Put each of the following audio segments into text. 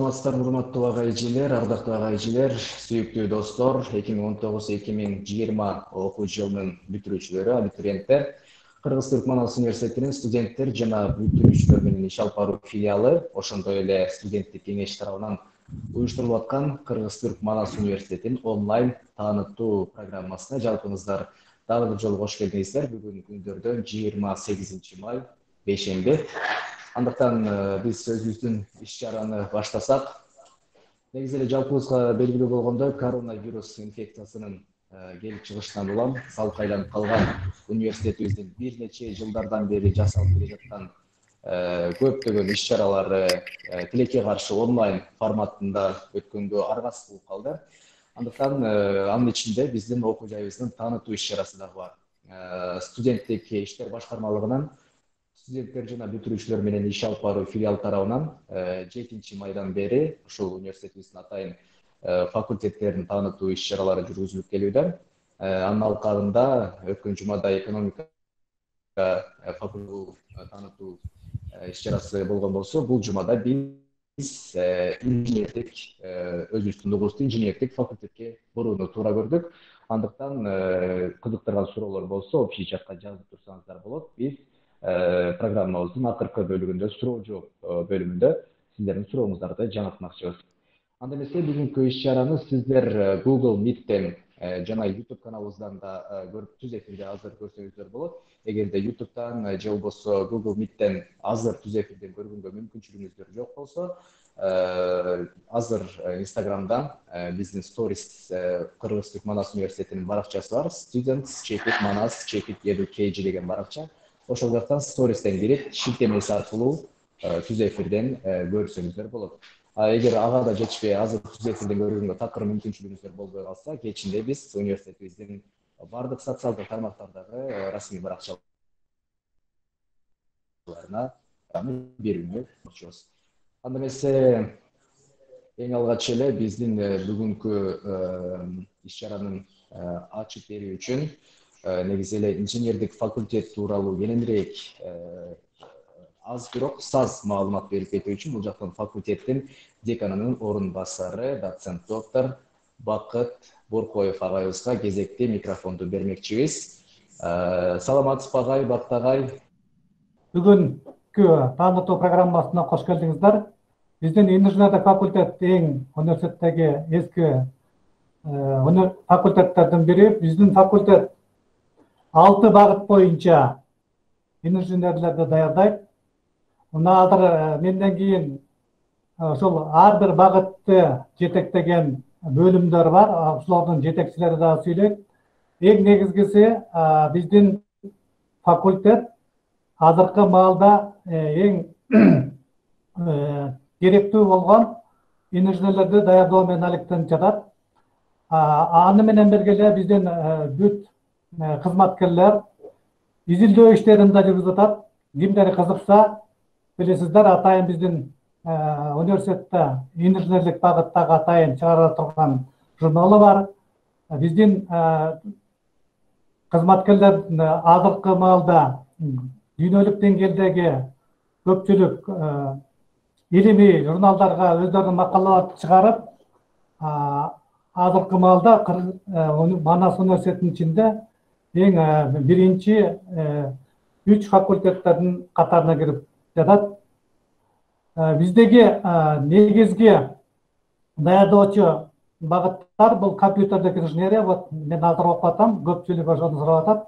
Саламатсыздарбы урматтуу агайжелер, ардактуу агайжелер, сүйүктүү достор, 2019-2020 окуу жылынын бүтүрүүчүлөрү, абитуриенттер, Кыргыз-Түрк Манас университетинин студенттер жана бүтүрүүчүлөр менен иш алып баруу филиалы, ошондой эле студенттик кеңеш тарабынан уюштурулуп аткан Кыргыз-Түрк Манас университетинин онлайн таанытуу программасына жалпыңыздар дагы бир жолу кош келдиңиздер. Бүгүн күндөрдө 28 май бейшемби. Андыктан биз өзүбүздүн иш-чараны баштасак, негизи эле жалпыбызга белгилүү болгондой, коронавирус инфекциясынын келип чыгышынан улам салкайланып калган университетибиздин бир нече жылдардан бери жасалып келе жаткан көптөгөн иш-чаралары тилекке каршы онлайн форматында өткөнгө аргасыз болуп калды. Андыктан анын ичинде биздин окуу жайыбыздын таанытуу иш-чарасы дагы бар. Студенттик иштер башкармалыгынын студенттер жана бүтүрүүчүлөр менен иш алып баруу филиал тарабынан 7 майдан бери ушул университетибиздин атайын факультеттерин таанытуу иш-чаралары жүргүзүлүп келүүдө. Анын алкагында өткөн жумада экономика факультетин таанытуу иш-чарасы болгон болсо, бул жумада биз инженердик өзүбүздүн угуштуу инженердик факультетке бурууну туура көрдүк. Андыктан кызыктырган суроолор болсо, общий чатка жазып турсаңыздар болот. Биз программабыздын акыркы бөлүгүндө, суроо жооп бөлүмүндө сиздердин сурооңуздарды жаңыртмакчыбыз. Анда эмесе бүгүнкү иш-чараны сиздер Google Meet'тен жана YouTube каналыбыздан да көрүп, түз эфирде азыр көрсөңүздөр болот. Эгерде YouTube'дан же болбосо Google Meet'тен азыр түз эфирден көргөнгө мүмкүнчүлүгүңүздөр жок болсо, азыр Instagram'дан биздин Stories Кыргыз-Түрк Манас университетинин баракчасы бар, students_manas_educage деген баракча. Ошол жактан Stories'тен кирип, шилтемеси аркылуу түз эфирден көрсөңүздөр болот. Эгер ага да жетишпей, азыр түз эфирден көргөнгө такыр мүмкүнчүлүгүңүздөр болбой калса, кечинде биз университетибиздин бардык социалдык тармактардагы расмий баракчаларына берүүнү сунушубуз. Анда эмесе эң алгач эле биздин бүгүнкү иш-чаранын ачып берүү үчүн негизи эле инженердик факультет тууралуу кененирээк аз бирок саз маалымат берип кетүү үчүн бул жактан факультеттин деканынын орун басары, доцент доктор Бакыт Боркоев агайыбызга кезекти микрофонду бермекчибиз. Саламатсызбы агай, Бакыт агай? Бүгүнкү таанытуу программасына кош келдиңиздер. Биздин инженердик факультет эң университеттеги эски факультеттердин бири. Биздин факультет 6 багыт боюнча инженерлерди даярдайт. Мына азыр менден кийин ошол ар бир багытты жетектеген бөлүмдөр бар. Ошолордун жетекчилери дагы сүйлөйт. Эң негизгиси биздин факультет азыркы маалда эң керектүү болгон инженерлерди даярдоо менен алектенип жатат. Аны менен бирге эле биздин бүт кызматкерлер изилдөө иштерин да жүргүзүп атат. Кимдер кызыкса, билесиздер, атайын биздин университетте инженерлик багыттагы атайын чыгара турган журналы бар. Биздин кызматкерлер азыркы маалда дүйнөлүк деңгээлдеги көпчүлүк илимий журналдарга өздөрүнүн макалаларын чыгарып, азыркы маалда Манас университетинин ичинде эң биринчи 3 факультеттердин катарына кирип жатат. Биздеги негизги даярдоочу багыттар бул компьютердик инженерия. Вот мен азыр окуп атам, көпчүлүк ошону сурап атат.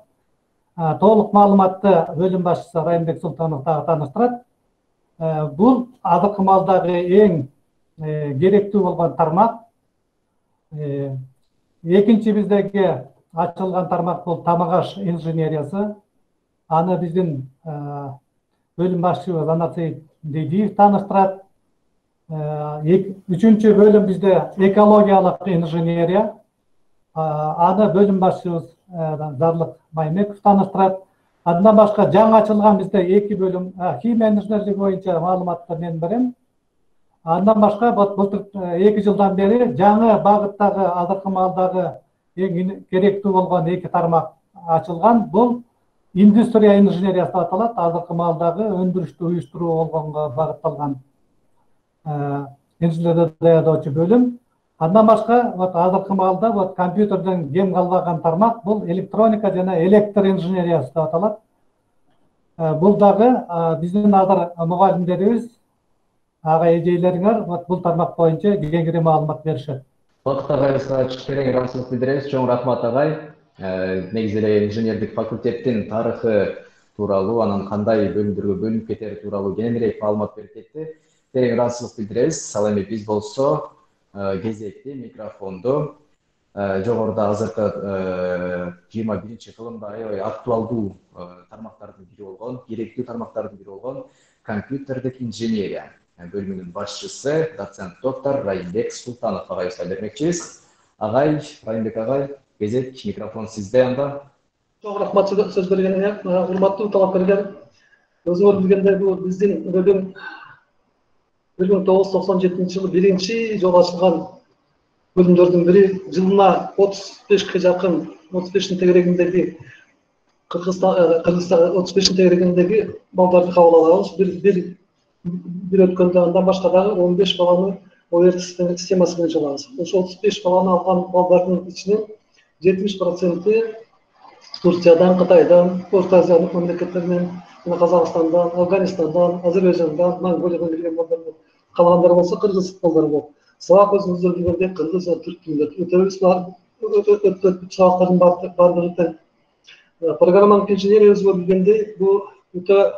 Толук маалыматты бөлүм башчысы Райымбек Султанов дагы тааныштырат. Бул азыркы маалдагы эң керектүү болгон тармак. Экинчи биздеги ачылган тармак бул тамак-аш инженериясы. Аны биздин бөлүм башчыбыз Анатсей Дейдиев тааныштырат. Үчүнчү бөлүм бизде экологиялык инженерия. Аны бөлүм башчыбыз Зарлык Маймеков тааныштырат. Андан башка жаңы ачылган бизде 2 бөлүм химия инженерлиги боюнча маалыматты мен берем. Андан башка былтыр 2 жылдан бери жаңы багыттагы азыркы маалдагы эң керектүү болгон 2 тармак ачылган. Бул индустрия инженериясы деп аталат. Азыркы маалдагы өндүрүштү уюштуруу болгонго багытталган инженерді даярдоочу бөлүм. Андан башка азыркы маалда компьютерден кем калбаган тармак бул электроника жана электр инженериясы деп аталат. Бул дагы биздин азыр мугалимдерибиз, ага эжейлериңер бул тармак боюнча кеңири маалымат беришет. Бакыт агайыбызга терең ыраазычылык билдиребиз. Чоң рахмат агай. Негизи эле инженердик факультеттин тарыхы тууралуу, анан кандай бөлүмдөргө бөлүнүп кетери тууралуу кеңирээк маалымат берип кетти. Терең ыраазычылык билдиребиз. Ал эми биз болсо кезекти микрофонду жогоруда азыркы 21-кылымда аябай актуалдуу тармактардын бири болгон, керектүү тармактардын бири болгон компьютердик инженерия бөлүмүнүн башчысы доцент доктор Райымбек Султанов агайыбызга бермекчибиз. Агай, Райымбек агай, кезек микрофон сизде анда. Çok rahmat söz bergeninge, урматтуу талапкерлер. Өзүңөр билгендей бул биздин бөлүм 1997-жылы биринчи жолу ачылган бөлүмдөрдүн бири. Жылына 35 жакын, 35-ин тегерегиндеги Кыргызстан 35-ин тегерегиндеги балдарды кабыл алабыз. Bir өткөндө андан башка дагы 15 баланы ОЕР системасы менен алабыз. Ошо 35 баланы алган балдардын ичинен 70% Турциядан, Кытайдан, Орто Азиялык мамлекеттеринен, Казакстандан, Афганистандан, Азербайжандан, Монголиядан келген балдар. Калгандар болсо кыргыз балдары болот. Сабак өзүңүздөр билгендей кыргыз жана түрк тилинде өтөбүз. Сабактардын баардыгы тең. Программалык инженерия өзүңөр билгендей бул өтө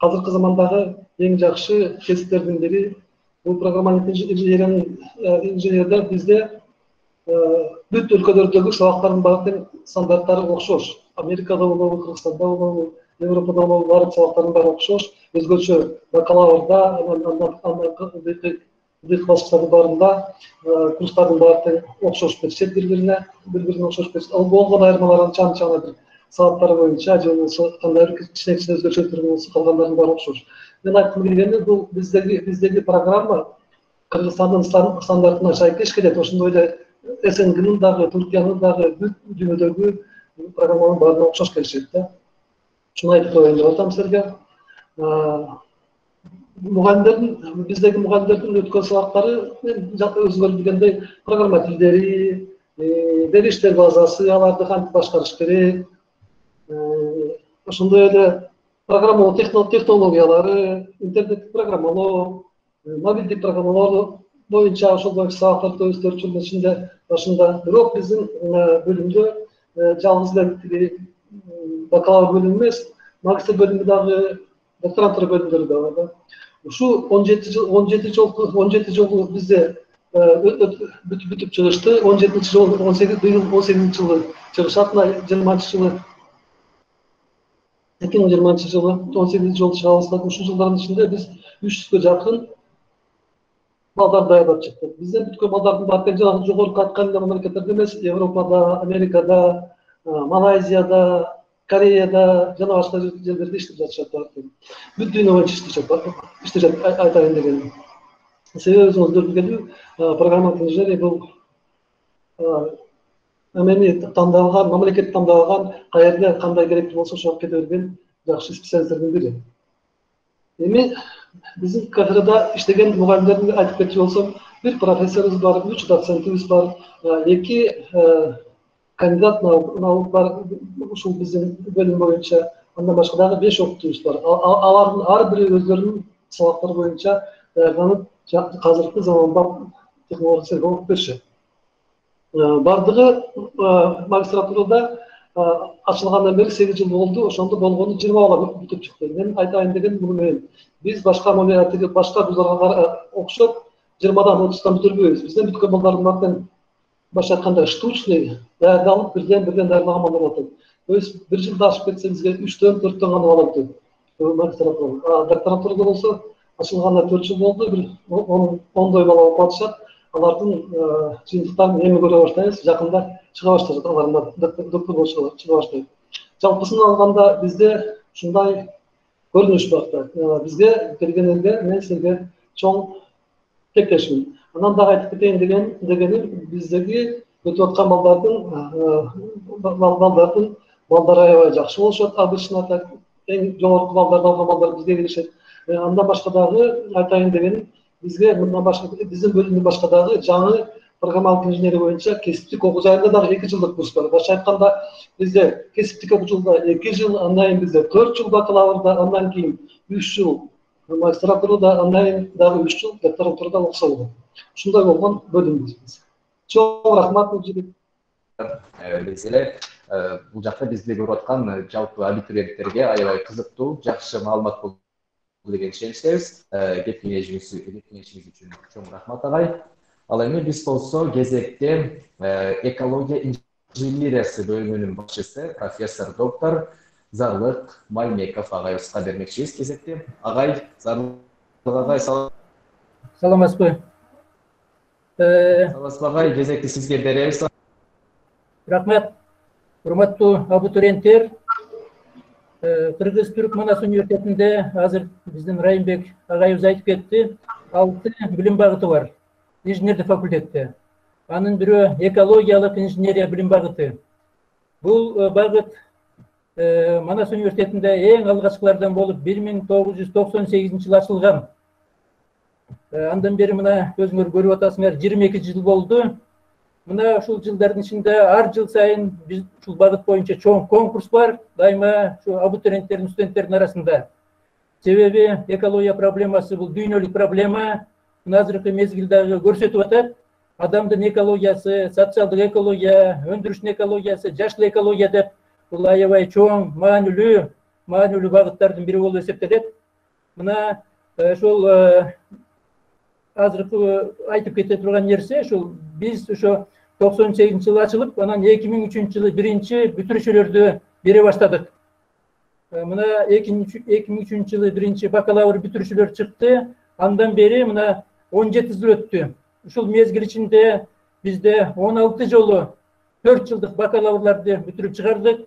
азыркы замандагы эң жакшы кесиптердин бири. Бул программалык инженерияда бизде бүт өлкөлөрдөгү сабактардын баардык стандарттары окшош. Америкада болобу, Кыргызстанда болобу, Европада болобу, баардык сабактардын баары окшош. Өзгөчө бакалаврда, башкачтардын баарында курстардын баары тең окшош беришет бири-бирине окшош беришет. Ал болгон айырмаларын чаң-чаң бир сабаттары боюнча же болбосо кандай бир кичине өзгөчөлүктөр болсо калгандардын баары окшош. Мен айткым келгени бул биздеги программа Кыргызстандын стандартына шайкеш келет. Ошондой эле СНГнын дагы, Түркиянын дагы бүт дүйнөдөгү программалардын баарына окшош келишет да. Ушуну айтып коеюн деп атам силерге. Биздеги мугалимдердин өткөн сабактары өзүңөр билгендей программа тилдери, бериштер базасы, аларды кантип башкарыш керек, ошондой эле программалоо технологиялары, интернеттик программалоо, мобилдик программалоо боюнча ошол сабактарды өздөрүчүн ичинде башында. Бирок биздин бөлүмдө жалгыз эле бакалавр бөлүмү эмес, магистр бөлүмү дагы, докторантура бөлүмдөрү дагы бар. Ушу 17 жолу бизде бүтүп чыгышты. 17-ci жолу 18-ci жылы чыгышат, 20-жылы 2020 жылы 18 жол чыгабыз. Ушул жылдардын ичинде биз 300-гө жакын балдар даярдап чыктык. Бизден бүткөн балдардын баары жана жогорку айткан мамлекеттерде эмес, Европада, Америкада, Малайзияда, Кореяда жана башка жерлерде иштеп жатышат. Бүт дүйнө боюнча иштешет айтайын дегеним. Себеби өзүңүздөр билгендей, программалык инженерия бул эмени тандалган, мамлекет тандалган, каерде кандай керектүү болсо ошого кете берген жакшы специалисттердин бири. Эми биздин кафедрада иштеген мугалимдерди айтып кетчү болсом, бир профессорубуз бар, 3 доцентибиз бар, 2 кандидат наук бар, ушул биздин бөлүм боюнча. Андан башка дагы 5 окутуучубуз бар. Алардын ар бири өздөрүнүн сабактары боюнча даярданып, азыркы заманбап технологияларды окуп беришет. Бардыгы магистратурада ачылгандан бери 8 жыл болду. Ошондо болгону 20 бала бүтүп чыкты. Мен айтайын дегеним бул менен биз башка мамлекеттеги башка вуздарга окшоп 20дан 30тан бүтүрбөйбүз. Бизден бүткөн балдардын баардыгы башка айтканда штучный даярдалып бирден даярлаган балдар болот. То есть бир жылда ашып кетсе бизге 3төн 4төн гана бала бүтөт. Магистратура. Докторантурада болсо ачылганына 4 жыл болду. Бир 10 бала окуп атышат. Алардын жыйынтыктарын эми көрө баштайбыз. Жакында чыга баштайт, алар доктор болуп чыга баштайт. Жалпысын алганда бизде ушундай көрүнүш бар. Бизге келгенинде мен силерге чоң тектешмин. Анан дагы айтып кетейин дегеним, биздеги өтүп аткан балдары аябай жакшы болушат. Обычно эң жогорку балдарды алган балдар бизге келишет. Андан башка дагы айтайын дегеним, бизге мындан башка биздин бөлүмдөн башка дагы жаңы программалык инженерия боюнча кесиптик окуу жайында дагы 2 жылдык курс бар. Башка айтканда бизде кесиптик окуу жылда 2 жыл, андан кийин бизде 4 жыл бакалаврда, андан кийин 3 жыл магистратурада, андан кийин дагы 3 жыл докторантурада окуса болот. Ушундай болгон бөлүмбүз биз. Чоң рахмат бул жерде. Биз эле бул жакта бизди көрүп аткан жалпы абитуриенттерге аябай кызыктуу, жакшы маалымат болду деген ишеничтебиз. Кеңешиңиз үчүн чоң рахмат агай. Ал эми биз болсо кезекте экология инженериясы бөлүмүнүн башчысы профессор доктор Зарлык Маймеков агайыбызга бермекчибиз кезекте. Агай, Зарлык агай, саламатсызбы? Саламатсызбы агай, кезекти сизге беребиз. Рахмат. Урматтуу абитуриенттер, Кыргыз-Түрк Манас университетинде азыр биздин Райымбек агайыбыз айтып кетти, 6 билим багыты бар инженердик факультетте. Анын бирөө экологиялык инженерия билим багыты. Бул багыт Манас университетинде эң алгачкылардан болуп 1998 жылы ачылган. Андан бери мына өзүңөр көрүп атасыңар, 22 жыл болду. Мына ушул жылдардын ичинде ар жыл сайын биз ушул багыт боюнча чоң конкурс бар, дайыма ушу абитуриенттердин, студенттердин арасында. Себеби экология проблемасы бул дүйнөлүк проблема. Мына азыркы мезгилдеги көрсөтүп атат. Адамдын экологиясы, социалдык экология, өндүрүштүн экологиясы, жашыл экология деп бул аябай чоң, маанилүү багыттардын бири болуп эсептелет. Мына ошол азыркы айтып кете турган нерсе ушул биз ошо 98 жылы ачылып, анан 2003 жылы биринчи бүтүрүүчүлөрдү бере баштадык. Мына 2003 жылы биринчи бакалавр бүтүрүүчүлөр чыкты. Андан бери мына 17 жыл өттү. Ушул мезгил ичинде бизде 16 жолу 4 жылдык бакалаврларды бүтүрүп чыгардык.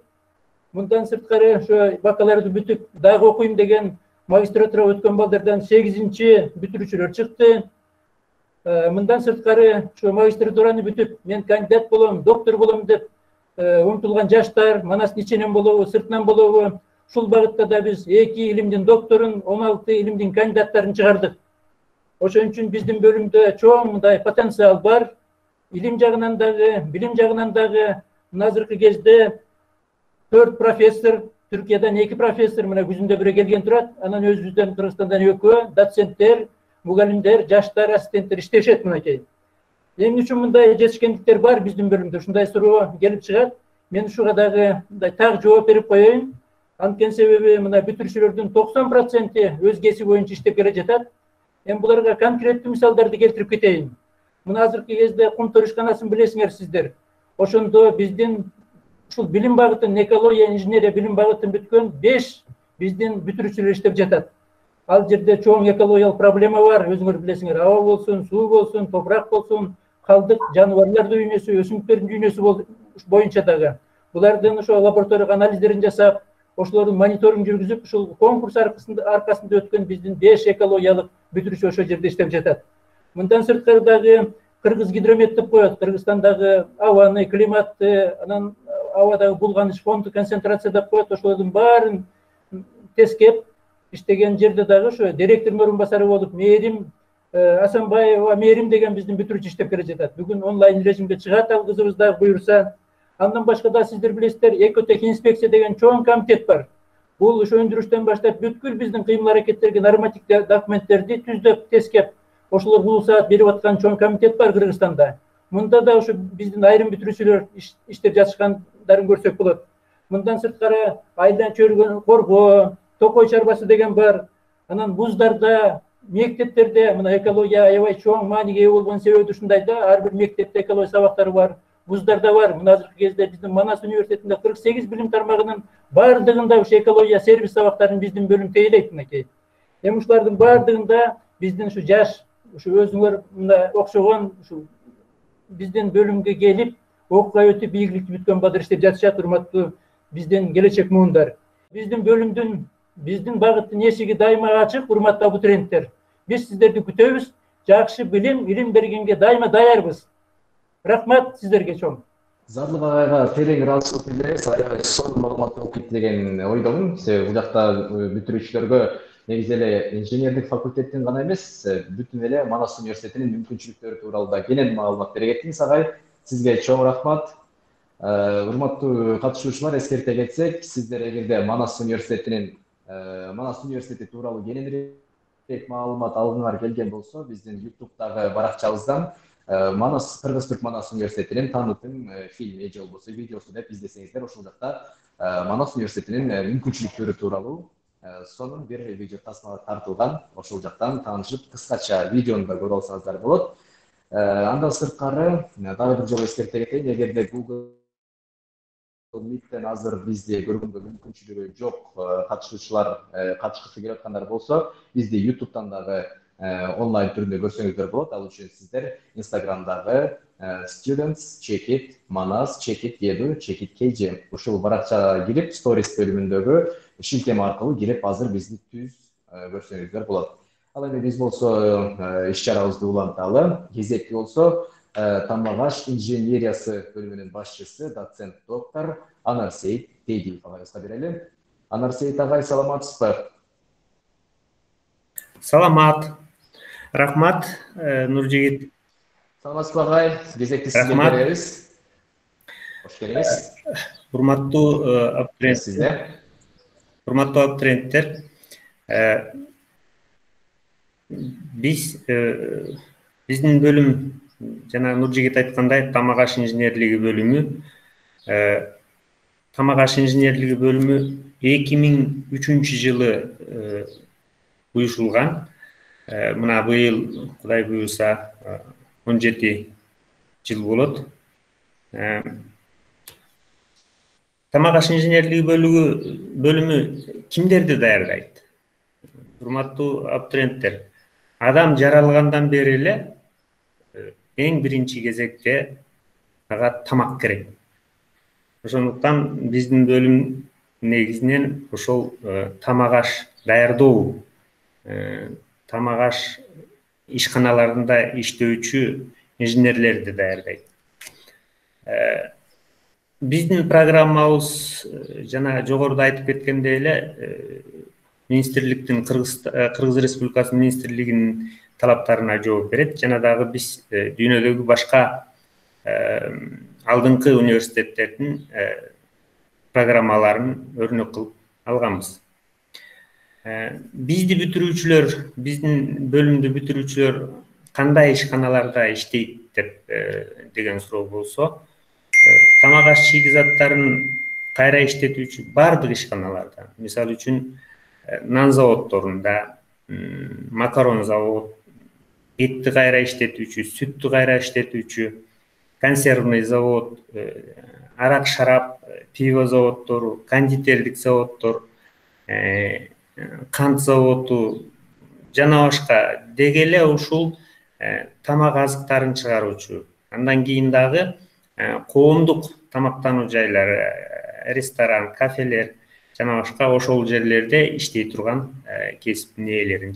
Мындан сырткары ошо бакалаврды бүтүп дагы окуйм деген магистратура өткөн балдардан 8-чи бүтүрүүчүлөр чыкты. Мындан сырткары ошо магистратураны бүтүп, мен кандидат болом, доктор болом деп умтулган жаштар Манастын ичинен болобу, сыртынан болобу, ушул багытта да биз 2 илимдин докторун, 16 илимдин кандидаттарын чыгардык. Ошон үчүн биздин бөлүмдө чоң мындай потенциал бар. Илим жагынан дагы, билим жагынан дагы азыркы кезде 4 профессор, Түркиядан 2 профессор мына күзүндө бири келген турат. Анан өзүбүздөн Кыргызстандан 2 доценттер, мугалимдер, жаштар, ассистенттер иштешет мынакей. Эмне үчүн мындай жетишкендиктер бар биздин бөлүмдө? Ушундай суроо келип чыгат. Мен ушуга дагы мындай так жооп берип коеюн. Анткени себеби мына бүтүрүүчүлөрдүн 90% өз кесиби боюнча иштеп келе жатат. Эми буларга конкреттүү мисалдарды келтирип кетейин. Мына азыркы кезде Кумтөр ишканасын билесиңер сиздер. Ошондо биздин ушул билим багытын, экология, инженерия билим багытын бүткөн 5 биздин бүтүрүүчүлөр иштеп жатат. Ал жерде чоң экологиялык проблема бар, өзүңөр билесиңер. Аба болсун, суу болсун, топурак болсун, калдык жаныбарлар дүйнөсү, өсүмдүктөрдүн дүйнөсү боюнча дагы. Булардын ошо лаборатория анализдерин жасап, ошолордун мониторинг жүргүзүп, ушул конкурс аркасында өткөн биздин 5 экологиялык бүтүрүүчү ошол жерде иштеп жатат. Мындан сырткары дагы Кыргыз гидромет деп коет. Кыргызстандагы абаны, климатты, анан абадагы булганыш фонду концентрация деп коет. Ошолордун баарын тескеп иштеген жерде дагы ошо директордун орун басары болуп Мээрим Асанбаева, Мээрим деген биздин бүтүрүүчү иштеп келе жатат. Бүгүн онлайн режимге чыгат ал кызыбыз дагы буюрса. Андан башка да сиздер билесиздер, экотех инспекция деген чоң комитет бар. Бул ошо өндүрүштөн баштап бүткүл биздин кыймыл аракеттерге нормативдик документтерди түздөп, тескеп, ошолор улусаат берип аткан чоң комитет бар Кыргызстанда. Мында да ошо биздин айрым бүтүрүүчүлөр иштеп жатышкандарын көрсөк болот. Мындан сырткары айылдан чөйрөгөн коргоо, Токой чарбасы деген бар. Анан вуздарда, мектептерде мына экология аябай чоң мааниге ээ болгон себеби ушундай да, ар бир мектепте экология сабактары бар. Вуздарда бар. Мына азыркы кезде биздин Манас университетинде 48 билим тармагынын бардыгында ушу экология сервис сабактарын биздин бөлүм тейлейт мынакей. Эми ушулардын бардыгында биздин ушу жаш, ушу өзүңөр мына окшогон ушу биздин бөлүмгө келип, окууга өтүп, ийгиликти бүткөн балдар иштеп жатышат, урматтуу биздин келечек муундар. Биздин багыттын эшиги дайыма ачык, урматтуу абитуриенттер. Биз сиздерди күтөбүз. Жакшы билим, илим бергенге дайыма даярбыз. Рахмат сиздерге чоң. Зарлык агайга терең ыраазычылык билдиребиз. Аябай сонун маалымат окуйт деген ойдомун. Себеби бул жакта бүтүрүүчүлөргө негизи эле инженердик факультеттин гана эмес, бүтүн эле Манас университетинин мүмкүнчүлүктөрү тууралуу да кенен маалымат бере кеттиңиз агай. Сизге чоң рахмат. Урматтуу катышуучулар, эскерте кетсек, сиздер эгерде Манас университети тууралуу кененирээк маалымат алгыңар келген болсо, биздин YouTube'дагы баракчабыздан Кыргыз-Түрк Манас университетинин таанытым фильми же болбосо видеосу деп издесеңиздер, ошол жакта Манас университетинин мүмкүнчүлүктөрү тууралуу сонун бир видео тасма тартылган. Ошол жактан таанышып, кыскача видеону да көрө алсаңыздар болот. Андан сырткары дагы бир жолу эскерте кетейин, эгерде Google Meet'ten азыр бизди көргөнгө мүмкүнчүлүгү жок катышуучулар катышкысы келип аткандар болсо, бизди YouTube'дан дагы онлайн түрүндө көрсөңүздөр болот. Ал үчүн сиздер Instagram'дагы students check it Manas check it edu check it KG ушул баракчага кирип, stories бөлүмүндөгү шилтеме аркылуу кирип азыр бизди түз көрсөңүздөр болот. Ал эми биз болсо иш чарабызды уланталы. Кезекти болсо Тамагаш инженериясы бөлүмүнүн башчысы, доцент доктор Анарсейит Тейдиев агайыбызга берели. Анарсейит агай, саламатсызбы? Саламат. Рахмат, Нуржигит. Саламатсызбы агай? Кезекти сизге беребиз. Кош келиңиз. Урматтуу абитуриенттер. Биздин бөлүм жана Нуржигит айткандай Тамагаш инженерлиги бөлүмү. Тамагаш инженерлиги бөлүмү 2003 жылы уюшулган. Мына быйыл Кудай буюрса 17 жыл болот. Тамагаш инженерлиги бөлүмү кимдерди даярдайт? Урматтуу абитуриенттер, адам жаралгандан бери эле эң биринчи кезекте ага тамак керек. Ошондуктан биздин бөлүм негизинен ошол тамагаш даярдоо, тамагаш ишканаларында иштөөчү инженерлерди даярдайт. Биздин программабыз жана жогоруда айтып кеткендей эле министрликтин Кыргыз Республикасынын министрлигинин талаптарына жооп берет. Жана дагы биз дүйнөдөгү башка алдыңкы университеттердин программаларын өрнөк кылып алганбыз. Биздин бөлүмдү бүтүрүүчүлөр кандай ишканаларда иштейт деген суроо болсо, тамагаш шикизаттарын кайра иштетүүчү бардык ишканаларда, мисалы үчүн нан заводдорунда, макарон завод, этти кайра иштетүүчү, сүттү кайра иштетүүчү, консервный завод, арак шарап, пиво заводдору, кондитердик заводдор, кант заводу жана башка деги эле ушул тамак азыктарын чыгаруучу. Андан кийин дагы коомдук тамактануу жайлары, ресторан, кафелер жана башка ошол жерлерде иштей турган кесиптин ээлери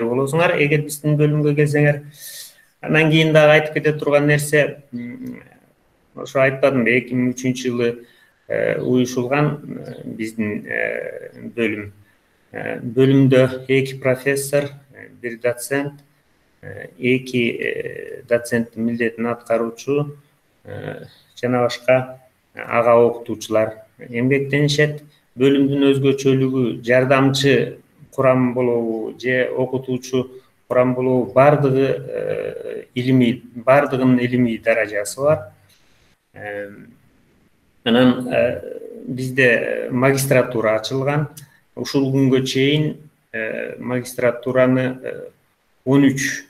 болосуңар. Эгер биздин бөлүмгө келсеңер, андан кийин дагы айтып кете турган нерсе, ошо айтпадымбы, 2003 жылы уюшулган биздин бөлүм. Бөлүмдө 2 профессор, 1 доцент, 2 доценттин милдетин аткаруучу жана башка ага окутуучулар эмгектенишет. Бөлүмдүн өзгөчөлүгү жардамчы курам болобу же окутуучу курам болобу, бардыгынын илимий даражасы бар. Анан бизде магистратура ачылган. Ушул күнгө чейин магистратураны 13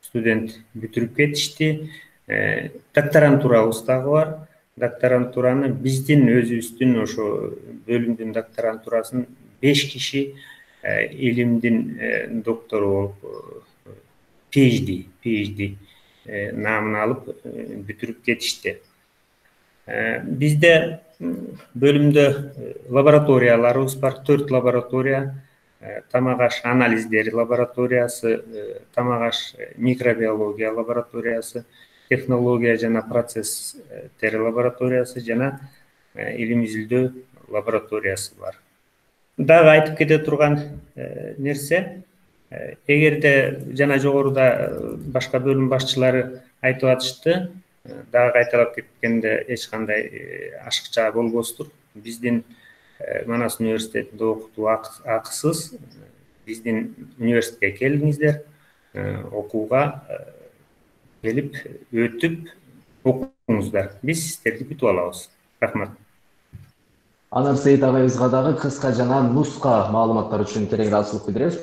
студент бүтүрүп кетишти. Докторантурабыз дагы бар. Докторантураны биздин өзүбүздүн ошо бөлүмдүн докторантурасын 5 киши илимдин доктору болуп PhD наамын алып бүтүрүп кетишти. Бизде бөлүмдө лабораторияларыбыз бар, 4 лаборатория, тамагаш анализдери лабораториясы, тамагаш микробиология лабораториясы, технология жана процесстер лабораториясы жана илим изилдөө лабораториясы бар. дагы айтып кете турган нерсе, эгерде жана жогоруда башка бөлүм башчылары айтып атышты, дагы кайталап кеткенде эч кандай ашыкча болбостур. Биздин Манас университетинде окутуу акысыз. Биздин университетке келиңиздер, окууга келип өтүп окуңуздар. Биз сиздерди күтүп алабыз. Рахмат. Анар Сейит агайыбызга дагы кыска жана нуска маалыматтар үчүн терең ыраазычылык билдиребиз.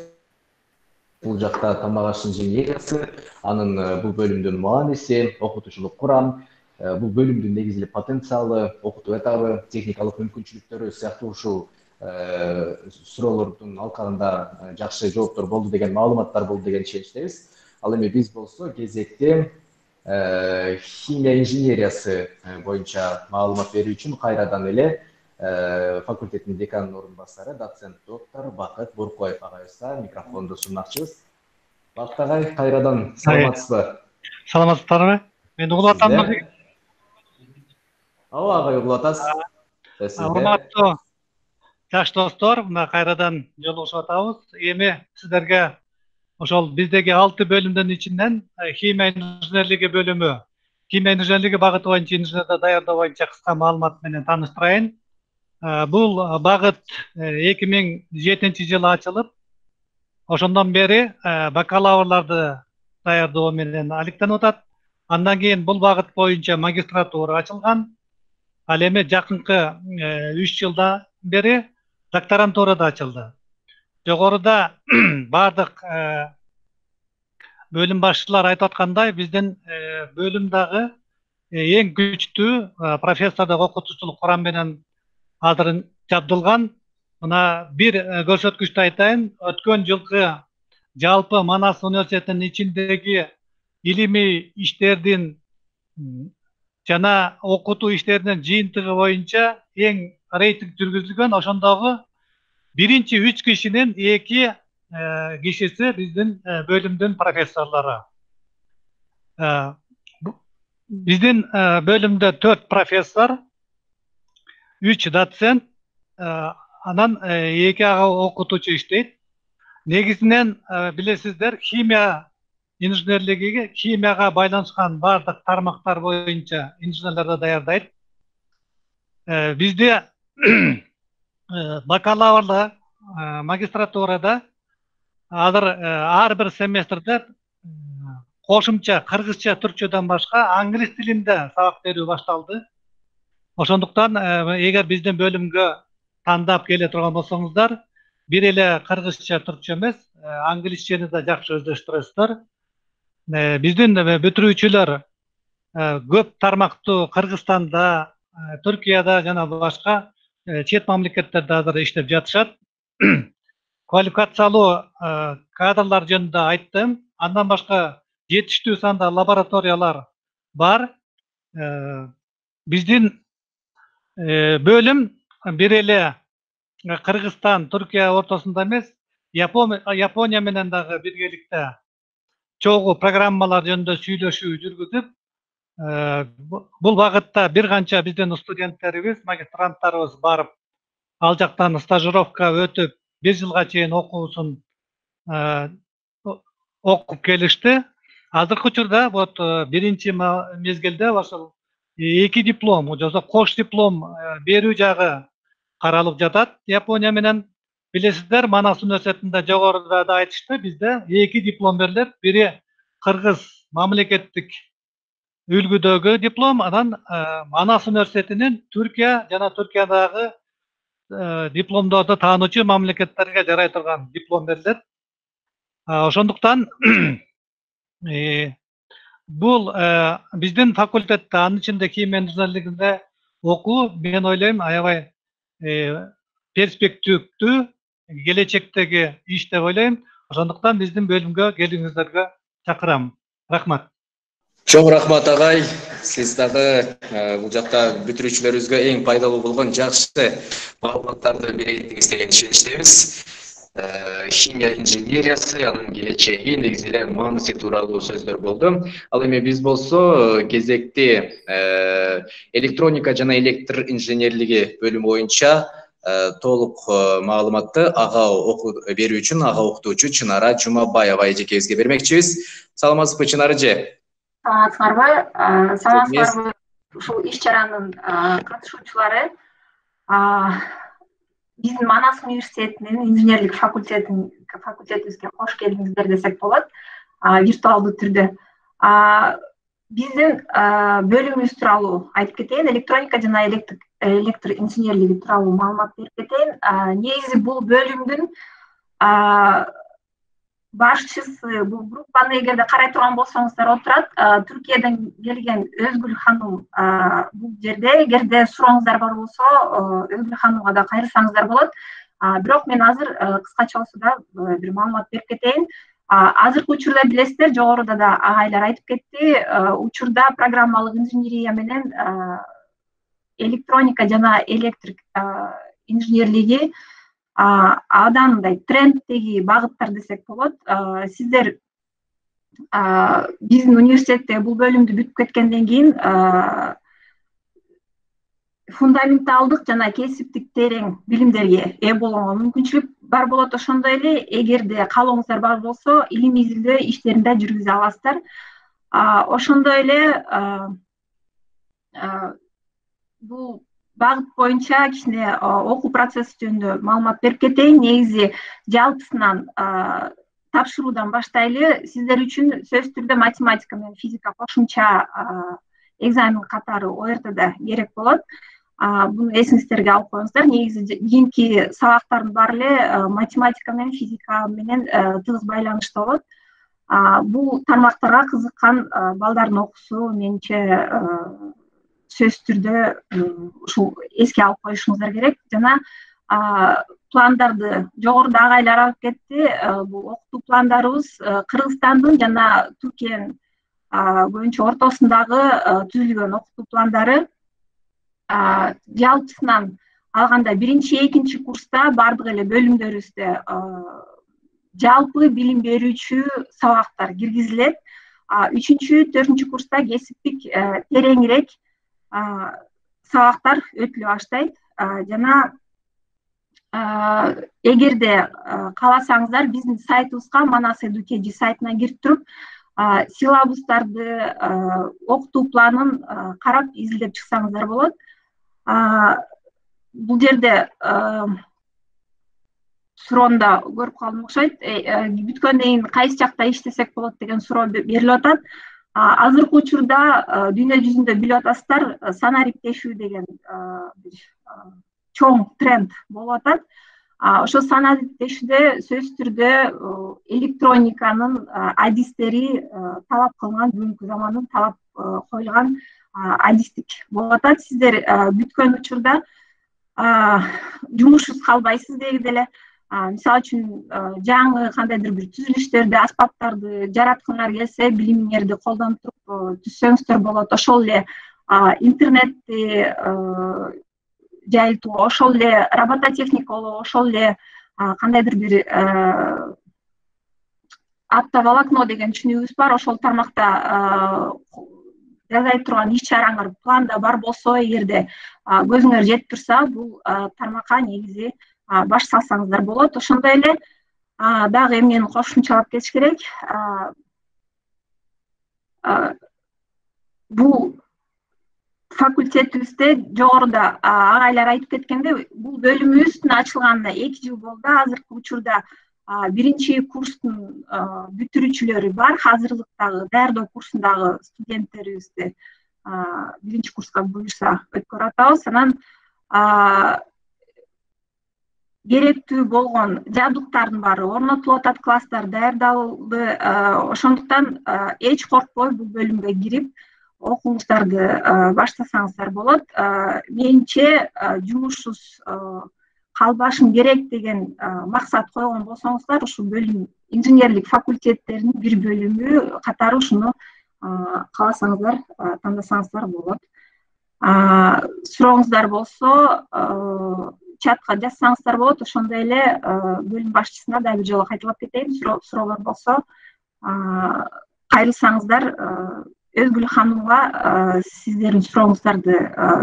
Бул жакта тамак аш инженериясы, анын бул бөлүмдүн мааниси, окутуучулук курам, бул бөлүмдүн негизги потенциалы, окутуу этабы, техникалык мүмкүнчүлүктөрү сыяктуу ушул суроолордун алкагында жакшы жооптор болду деген маалыматтар болду деген ишеничтебиз. Ал эми биз болсо кезекте химия инженериясы боюнча маалымат берүү үчүн кайрадан эле факультеттин деканынын орун басары доцент доктор Бакыт Буркоев агайыбызга микрофонду сунмакчыбыз. Бакыт агай, кайрадан саламатсызбы? Саламатсыздарбы? Мен угулуп атамбы? Ооба агай, угулуп атасыз. Урматтуу жаш достор, мына кайрадан жолугушуп атабыз. Эми сиздерге ошол биздеги 6 бөлүмдүн ичинен химия инженерлиги бөлүмү, химия инженерлиги багыты боюнча инженерди даярдоо боюнча кыска маалымат менен тааныштырайын. Бул багыт 2007 жылы ачылып, ошондон бери бакалаврларды даярдоо менен алектенип атат. Андан кийин бул багыт боюнча магистратура ачылган. Ал эми жакынкы 3 жылдан бери докторантура да ачылды. Жогоруда бардык бөлүм башчылар айтып аткандай, биздин бөлүм дагы эң күчтүү профессордук окутуучулук курам менен азыр жабдылган. Мына бир көрсөткүчтү айтайын. Өткөн жылкы жалпы Манас университетинин ичиндеги илимий иштердин жана окутуу иштеринин жыйынтыгы боюнча эң рейтинг жүргүзүлгөн. Ошондогу биринчи 3 кишинин 2 кишиси биздин бөлүмдүн профессорлору. Биздин бөлүмдө 4 профессор, 3 доцент, анан 2 ага окутуучу иштейт. Негизинен билесиздер, химия инженерлиги химияга байланышкан бардык тармактар боюнча инженерлерди даярдайт. Бизде бакалаврда, магистратурада азыр ар бир семестрде кошумча кыргызча, түркчөдөн башка англис тилинде сабак берүү башталды. Ошондуктан эгер биздин бөлүмгө тандап келе турган болсоңуздар, бир эле кыргызча, түркчө эмес, англисчени да жакшы өздөштүрөсүздөр. Биздин бүтүрүүчүлөр көп тармактуу Кыргызстанда, Түркияда жана башка чет мамлекеттерде азыр иштеп жатышат. Квалификациялуу кадрлар жөнүндө айттым. Андан башка жетиштүү санда лабораториялар бар. Биздин бөлүм бир эле Кыргызстан, Түркия ортосунда эмес, Япония менен дагы биргеликте чогуу программалар жөнүндө сүйлөшүү жүргүзүп, бул багытта бир канча биздин студенттерибиз, магистранттарыбыз барып, ал жактан стажировка өтүп, 1 жылга чейин окуусун окуп келишти. Азыркы учурда вот биринчи мезгилде ошол 2 диплом, жосо кош диплом берүү жагы каралып жатат Япония менен. Билесиздер, Манас университетинде жогоруда да айтышты, бизде 2 диплом берилет. Бири Кыргыз мамлекеттик үлгүдөгү диплом, анан Манас университетинин Түркия жана Түркиядагы дипломдорду таануучу мамлекеттерге жарай турган диплом берилет. Ошондуктан бул биздин факультетте, анын ичинде химия инженерлигинде окуу, мен ойлойм, аябай перспективдүү, келечектеги иш деп ойлойм. Ошондуктан биздин бөлүмгө келиңиздерге чакырам. Рахмат. Чоң рахмат агай. Сиз дагы бул жакта бүтүрүүчүлөрүбүзгө эң пайдалуу болгон жакшы маалыматтарды беретиңиз деген ишеничтебиз. Химия инженериясы, анын келечеги, негизи эле мааниси тууралуу сөздөр болду. Ал эми биз болсо кезекти электроника жана электр инженерлиги бөлүмү боюнча толук маалыматты ага берүү үчүн ага окутуучу Чынара Жумабаева эжекебизге бермекчибиз. Саламатсызбы, Чынара эже? Саламатсыздарбы. Ушул иш-чаранын катышуучулары биздин Манас университетинин инженерлик факультетибизге кош келдиңиздер десек болот, виртуалдуу түрдө. Биздин бөлүмүбүз тууралуу айтып кетейин, электроника жана электр инженерлиги тууралуу маалымат берип кетейин. Негизи бул бөлүмдүн башчысы, бул группаны эгерде карай турган болсоңуздар отурат, Түркиядан келген Өзгүл ханым бул жерде. Эгерде сурооңуздар бар болсо, Өзгүл ханымга да кайрылсаңыздар болот. Бирок мен азыр кыскача болсо да бир маалымат берип кетейин. Азыркы учурда билесиздер, жогоруда да агайлар айтып кетти, учурда программалык инженерия менен электроника жана электрик инженерлиги абдан мындай тренддеги багыттар десек болот. Сиздер биздин университетте бул бөлүмдү бүтүп кеткенден кийин фундаменталдык жана кесиптик терең билимдерге ээ болууга мүмкүнчүлүк бар болот. Ошондой эле эгерде каалооңуздар бар болсо, илим изилдөө иштерин да жүргүзө аласыздар. Ошондой эле бул багыт боюнча кичине окуу процесси жөнүндө маалымат берип кетейин. Негизи жалпысынан тапшыруудан баштайлы. Сиздер үчүн сөзсүз түрдө математика менен физика кошумча экзамен катары ОРТда керек болот. Буну эсиңиздерге алып коюңуздар. Негизи кийинки сабактардын баары эле математика менен физика менен тыгыз байланыштуу болот. Бул тармактарга кызыккан балдардын окуусу менимче сөзсүз түрдө ушул эске алып коюшуңуздар керек. Жана пландарды жогоруда агайлар алып кетти. Бул окутуу пландарыбыз Кыргызстандын жана Түркиянын көбүнчө ортосундагы түзүлгөн окутуу пландары. Жалпысынан алганда 1-2 курста бардык эле бөлүмдөрүбүздө жалпы билим берүүчү сабактар киргизилет. 3-4 курста кесиптик тереңирээк сабактар өтүлө баштайт. Жана эгерде кааласаңыздар, биздин сайтыбызга Манас Edukeji сайтына кирип туруп, силабустарды, окутуу планын карап изилдеп чыксаңыздар болот. Бул жерде суроону көрүп калдым окшойт. Бүткөндөн кийин кайсы жакта иштесек болот деген суроо берилип атат. Азыркы учурда дүйнө жүзүндө билип атасыздар, санариптешүү деген бир чоң тренд болуп атат. Ошо санариптешүүдө сөзсүз түрдө электрониканын адистери талап кылынган, бүгүнкү замандын талап коюлган адистик болуп атат. Сиздер бүткөн учурда жумушсуз калбайсыз дегиде эле. Мисалы үчүн жаңы кандайдыр бир түзүлүштөрдү, аспаптарды жараткыңар келсе, билимиңерди колдонуп туруп түзсөңүздөр болот. Ошол эле интернетти жайылтуу, ошол эле робототехника болобу, ошол эле кандайдыр бир оптоволокно деген түшүнүгүбүз бар. Ошол тармакта жасай турган иш-чараңар планда бар болсо, эгерде көзүңөр жетип турса, бул тармакка негизи баш салсаңыздар болот. Ошондой эле дагы эмнени кошумчалап кетиш керек. Бул факультетибизде жогоруда агайлар айтып кеткенде, бул бөлүмүбүздүн ачылганына 2 жыл болду. Азыркы учурда 1 курстун бүтүрүүчүлөрү бар. Азырлыктагы, даярдоо курсундагы студенттерибизди 1 курска буюрса өткөрүп атабыз. Анан керектүү болгон жабдыктардын баары орнотулуп атат, класстар даярдалды. Ошондуктан эч коркпой бул бөлүмгө кирип окууңуздарды баштасаңыздар болот. Менимче жумушсуз калбашым керек деген максат койгон болсоңуздар, ушул бөлүм инженерлик факультеттеринин бир бөлүмү катары ушуну кааласаңыздар, тандасаңыздар болот. Сурооңуздар болсо, чатка жазсаңыздар болот. Ошондой эле бөлүм башчысына да бир жолу кайталап кетейин. Суроолор болсо, кайрылсаңыздар, Өзгүл ханымга сиздердин сурооңуздарды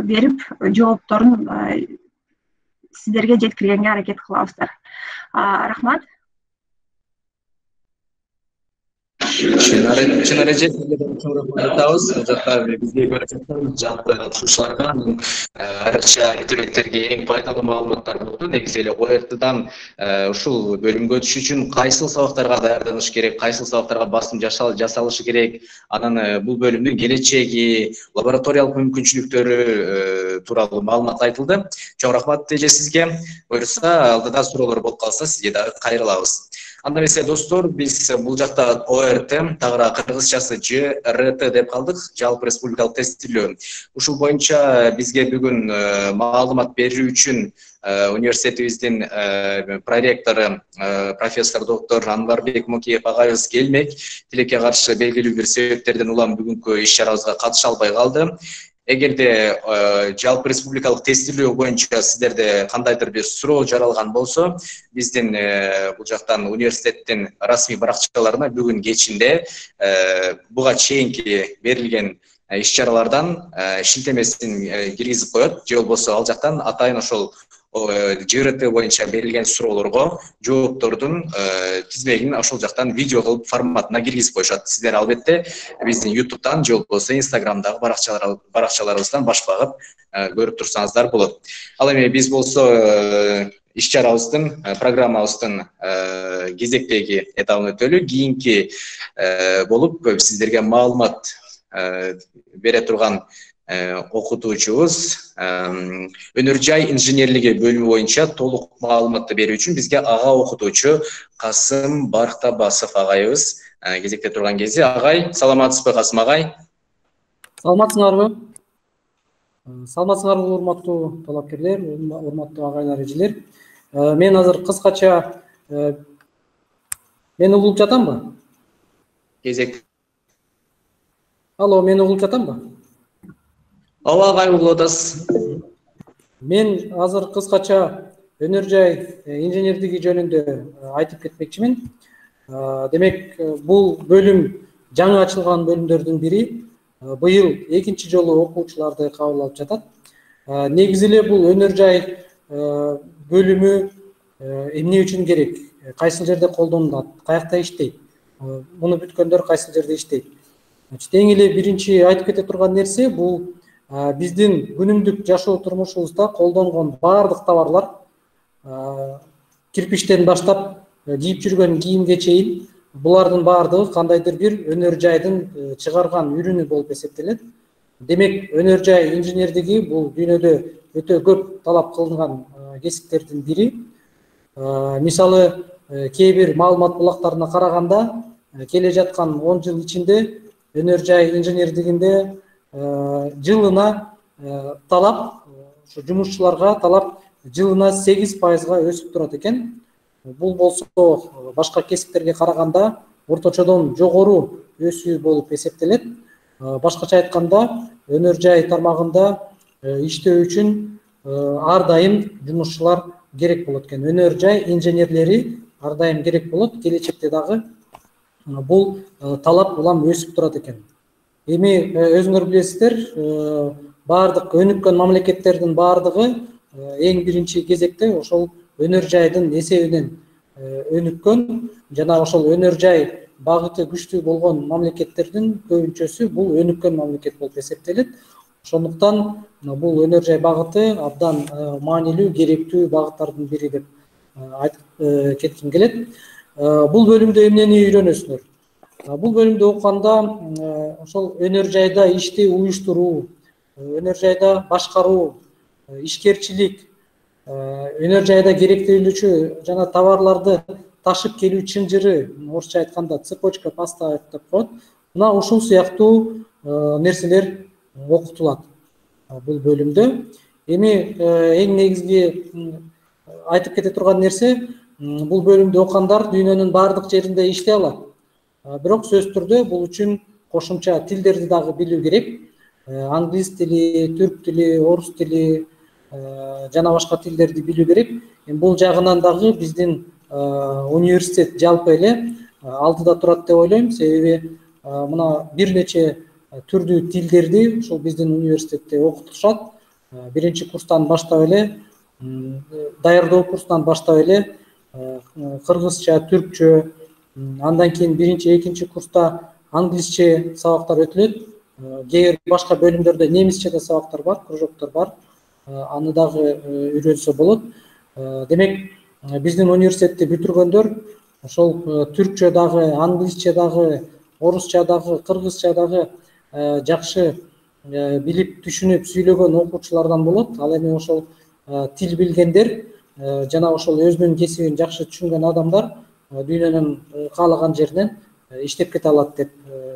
берип, жоопторун сиздерге жеткиргенге аракет кылабыздар. Рахмат. Чын эреже айтабыз. Жакта бизге көрүп жаткан жалпы катышуучуларга айрыкча интернеттерге эң пайдалуу маалыматтар болду. Негизи эле ОРТдан ушул бөлүмгө түшүш үчүн кайсыл сабактарга даярданыш керек, кайсыл сабактарга басым жасалышы керек, анан бул бөлүмдүн келечеги, лабораториялык мүмкүнчүлүктөрү тууралуу маалымат айтылды. Чоң рахмат эже сизге. Буюрса, алдыда суроолор болуп калса сизге дагы кайрылабыз. Анда эмесе достор, биз бул жакта ОРТ, тагыраак кыргызчасы ЖРТ деп калдык, жалпы республикалык тестилөө. Ушул боюнча бизге бүгүн маалымат берүү үчүн университетибиздин проректору профессор доктор Анварбек Мокеев агайыбыз келмек. Тилекке каршы белгилүү бир себептерден улам бүгүнкү иш-чарабызга катыша албай калды. Эгерде жалпы республикалык тестилөө боюнча сиздерде кандайдыр бир суроо жаралган болсо, биздин бул жактан университеттин расмий баракчаларына бүгүн кечинде буга чейинки берилген иш-чаралардан шилтемесин киргизип коет, же болбосо ал жактан атайын ошол ЖРТ боюнча берилген суроолорго жооптордун тизмегин ошол жактан видео кылып форматына киргизип коюшат. Сиздер албетте биздин YouTube'дан же болбосо Instagram'дагы баракчаларыбыздан баш багып көрүп турсаңыздар болот. Ал эми биз болсо иш-чарабыздын, программабыздын кезектеги этабын өтөлү. Кийинки болуп сиздерге маалымат бере турган окутуучубуз Өнөр жай инженерлиги бөлүмү боюнча толук маалыматты берүү үчүн бизге ага окутуучу Касым Барктабасов агайыбыз кезекте турган кези. Агай, саламатсызбы Касым агай? Саламатсыңарбы? Саламатсыңарбы урматтуу талапкерлер, урматтуу агайлар, эжелер. Мен азыр кыскача мени угулуп жатамбы? Кезек. Алло, мени угулуп жатамбы? Ооба агай, угулуп атасыз. Мен азыр кыскача өнөр жай инженердиги жөнүндө айтып кетмекчимин. Демек, бул бөлүм жаңы ачылган бөлүмдөрдүн бири. Быйыл экинчи жолу окуучуларды кабыл алып жатат. Негизи эле бул өнөр жай бөлүмү эмне үчүн керек? Кайсыл жерде колдонулат? Каякта иштейт? Муну бүткөндөр кайсыл жерде иштейт? Эң эле биринчи айтып кете турган нерсе бул биздин күнүмдүк жашоо турмушубузда колдонгон баардык товарлар, кирпичтен баштап кийип жүргөн кийимге чейин, булардын баардыгы кандайдыр бир өнөр жайдын чыгарган үрүнү болуп эсептелет. Демек, өнөр жай инженердиги бул дүйнөдө өтө көп талап кылынган кесиптердин бири. Мисалы, кээ бир маалымат булактарына караганда, келе жаткан 10 жыл ичинде өнөр жай инженердигинде жылына талап, жумушчуларга талап жылына 8%-га өсүп турат экен. Бул болсо башка кесиптерге караганда орточодон жогору өсүү болуп эсептелет. Башкача айтканда, өнөр жай тармагында иштөө үчүн ар дайым жумушчулар керек болот экен. Өнөр жай инженерлери ар дайым керек болот. Келечекте дагы бул талап улам өсүп турат экен. Эми өзүңөр билесиздер, баардык өнүккөн мамлекеттердин баардыгы эң биринчи кезекте ошол өнөр жайдын эсебинен өнүккөн, жана ошол өнөр жай багыты күчтүү болгон мамлекеттердин көбүнчөсү бул өнүккөн мамлекет болуп эсептелет. Ошондуктан бул өнөр жай багыты абдан маанилүү, керектүү багыттардын бири деп айтып кетким келет. Бул бөлүмдө эмнени үйрөнөсүңөр? Бул бөлүмдө окуганда ошол өнөр жайда ишти уюштуруу, өнөр жайда башкаруу, ишкерчилик, өнөр жайда керектелүүчү жана товарларды ташып келүү чынжыры, орусча айтканда цепочка поставок деп коет. Мына ушул сыяктуу нерселер окутулат бул бөлүмдө. Эми эң негизги айтып кете турган нерсе, бул бөлүмдө окугандар дүйнөнүн баардык жеринде иштей алат. Бирок сөзсүз түрдө бул үчүн кошумча тилдерди дагы билүү керек. Англис тили, түрк тили, орус тили жана башка тилдерди билүү керек. Бул жагынан дагы биздин университет жалпы эле алдыда турат деп ойлойм. Себеби мына бир нече түрдүү тилдерди ушул биздин университетте окутушат. Биринчи курстан баштап эле даярдоо курсунан баштап эле кыргызча, түркчө, андан кийин биринчи, экинчи курста англисче сабактар өтүлөт. Кээ бир башка бөлүмдөрдө немисче да сабактар бар, кружоктор бар. Аны дагы үйрөнсө болот. Демек, биздин университетти бүтүргөндөр ошол түркчө дагы, англисче дагы, орусча дагы, кыргызча дагы жакшы билип, түшүнүп сүйлөгөн окуучулардан болот. Ал эми ошол тил билгендер жана ошол өзүнүн кесибин жакшы түшүнгөн адамдар дүйнөнүн каалаган жеринен иштеп кете алат деп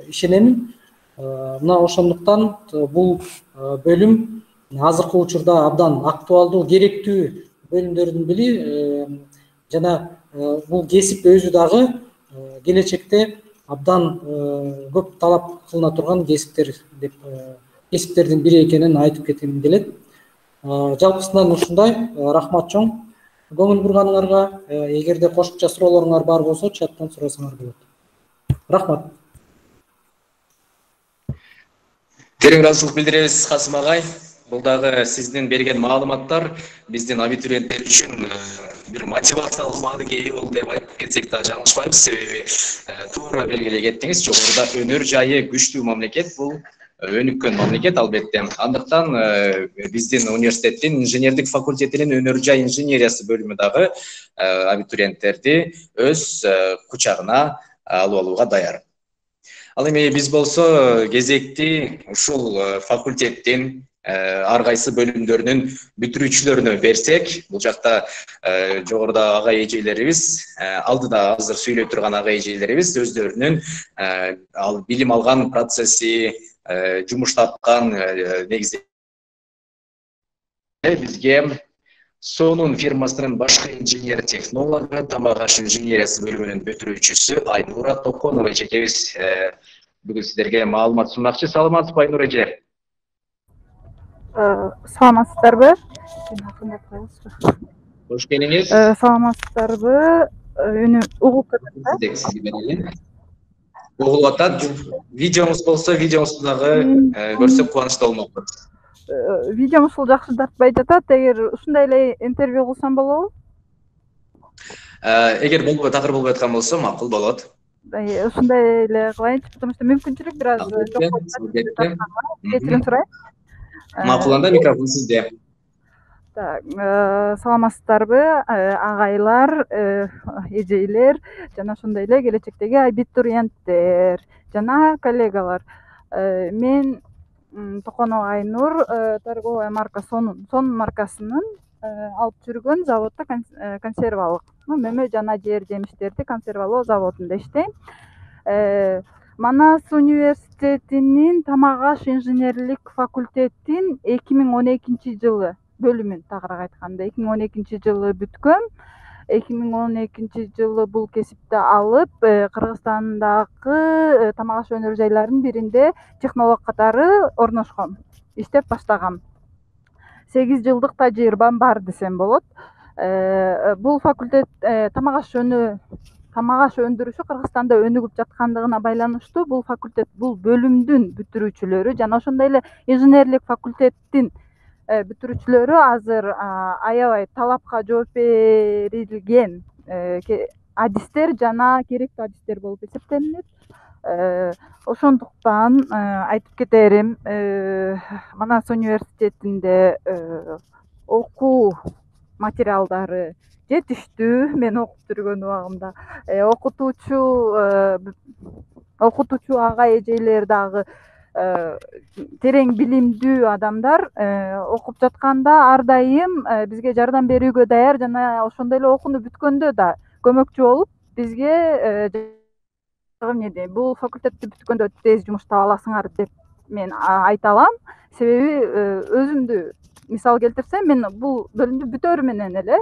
ишенемин. Мына ошондуктан бул бөлүм азыркы учурда абдан актуалдуу, керектүү бөлүмдөрдүн бири жана бул кесип өзү дагы келечекте абдан көп талап кылына турган кесиптердин бири экенин айтып кетким келет. Жалпысынан ушундай. Рахмат чоң көңүл бурганыңарга. Эгерде кошумча суроолоруңар бар болсо, чаттан сурасаңар болот. Рахмат. Терең ыраазычылык билдиребиз, Касым агай. Бул дагы сиздин берген маалыматтар биздин абитуриенттер үчүн бир мотивациялык мааниге ээ болду деп айтып кетсек да жаңылышпайбыз. Себеби туура белгилей кеттиңиз, жогоруда өнөр жайы күчтүү мамлекет, бул өнүккөн мамлекет албетте. Андыктан биздин университеттин инженердик факультетинин өнөр жай инженериясы бөлүмү дагы абитуриенттерди өз кучагына алып алууга даяр. Ал эми биз болсо кезекти ушул факультеттин ар кайсы бөлүмдөрүнүн бүтүрүүчүлөрүнө берсек, бул жакта жогоруда агай эжелерибиз, алдыда азыр сүйлөй турган агай эжелерибиз өздөрүнүн билим алган процесси, жумуш тапкан негизде бизге Сонун фирмасынын башкы инженер-технологу, тамак аш инженериясы бөлүмүнүн бүтүрүүчүсү Айнура Токонова эжекебиз бүгүн сиздерге маалымат сунмакчы. Саламатсызбы, Айнура эже? Саламатсыздарбы? Кош келиңиз. Саламатсыздарбы? Угуп атат. Угулуп атат. Видеомуз болсо, видеомузду дагы көрсөк кубанычтуу болмокпуз. Видеом ушул жакшы тартпай жатат. Эгер ушундай эле интервью кылсам болобу? Эгер такыр болбой аткан болсо макул болот. Ушундай эле кылайынчы, потому что мүмкүнчүлүк бир аз кечирим сурайм. Макул, анда микрофон сизде. Саламатсыздарбы, агайлар, эжейлер жана ошондой эле келечектеги абитуриенттер жана коллегалар. Мен Токонова Айнур, торговая марка Сонун маркасынын алып жүргөн заводдо консервалык, мөмө жана жер жемиштерди консервалоо заводунда иштейм. Манас университетинин тамак аш инженерлик факультеттин 2012 жылы бөлүмүн, тагыраак айтканда 2012 жылы бүткөм. 2012 жылы бул кесипти алып, Кыргызстандагы тамак аш өнөр жайларынын биринде технолог катары орношком, иштеп баштагам. 8 жылдык тажрыйбам бар десем болот. Бул факультет тамак аш өндүрүшү Кыргызстанда өнүгүп жаткандыгына байланыштуу бул факультет, бул бөлүмдүн бүтүрүүчүлөрү жана ошондой эле инженерлик факультеттин бүтүрүүчүлөрү азыр аябай талапка жооп берилген адистер жана керектүү адистер болуп эсептелинет. Ошондуктан айтып кетерим, Манас университетинде окуу материалдары жетиштүү. Мен окуп жүргөн убагымда окутуучу агай эжелер дагы терең билимдүү адамдар окуп жатканда ар дайым бизге жардам берүүгө даяр жана ошондой эле окууну бүткөндө да көмөкчү болуп бизге бул факультетти бүткөндө тез жумуш таба аласыңар деп мен айта алам. Себеби өзүмдү мисал келтирсем, мен бул бөлүмдү бүтөрү менен эле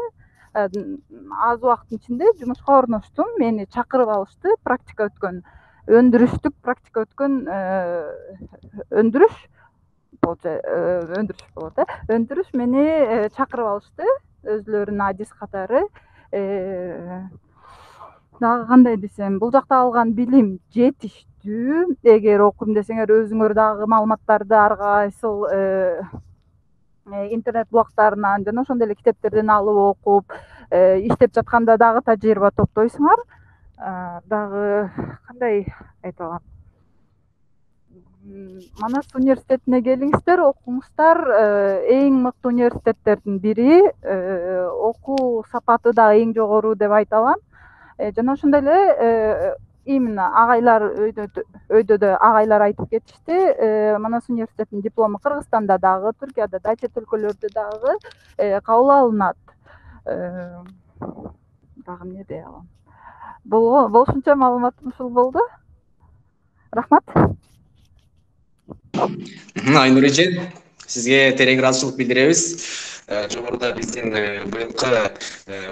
аз убакыттын ичинде жумушка орноштум. Мени чакырып алышты, практика өткөн, өндүрүштүк практика өткөн өндүрүш болот, өндүрүш мени чакырып алышты өзүлөрүнүн адис катары. Дагы кандай десем, бул жакта алган билим жетиштүү. Эгер окуйм десеңер, өзүңөр дагы маалыматтарды ар кайсыл интернет блогтарынан жана ошондой эле китептерден алып окуп иштеп жатканда дагы тажрыйба топтойсуңар. Дагы кандай айта алам? Манас университетине келиңиздер, окуңуздар. Эң мыкты университеттердин бири, окуу сапаты да эң жогору деп айта алам. Жана ошондой эле именно агайлар өйдө да агайлар айтып кетишти. Манас университетинин диплому Кыргызстанда дагы, Түркияда да, чет өлкөлөрдө дагы кабыл алынат. Дагы эмне дей алам? Болушунча маалыматым ушул болду. Рахмат. Айнур эже, сизге терең ыраазычылык билдиребиз. Жогоруда биздин быйылкы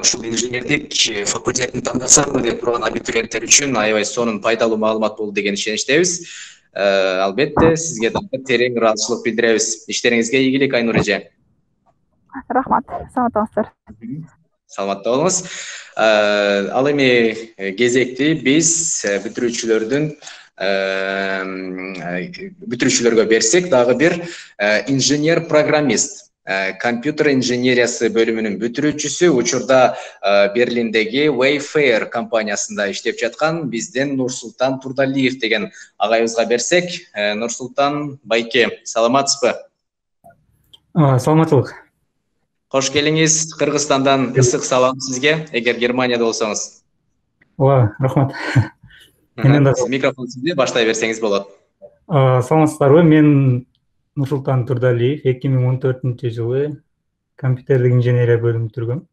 ушул инженердик факультетин тандасамбы деп турган абитуриенттер үчүн аябай сонун пайдалуу маалымат болду деген ишеничтебиз. Албетте сизге дагы терең ыраазычылык билдиребиз. Иштериңизге ийгилик, Айнур эже. Рахмат. Саламатсыздар. Саламатта болуңуз. Ал эми кезекти биз бүтүрүүчүлөргө берсек, дагы бир инженер-программист, компьютер инженериясы бөлүмүнүн бүтүрүүчүсү, учурда Берлиндеги Wayfair компаниясында иштеп жаткан бизден Нурсултан Турдалиев деген агайыбызга берсек. Нурсултан байке, саламатсызбы? Саламатчылык. Кош келиңиз. Кыргызстандан ысык салам сизге, эгер Германияда болсоңуз. Рахмат. Микрофон сизде, баштай берсеңиз болот. Саламатсыздарбы? Мен Нурсултан Турдалиев, 2014 жылы компьютердик инженерия бөлүмүн бүтүргөм.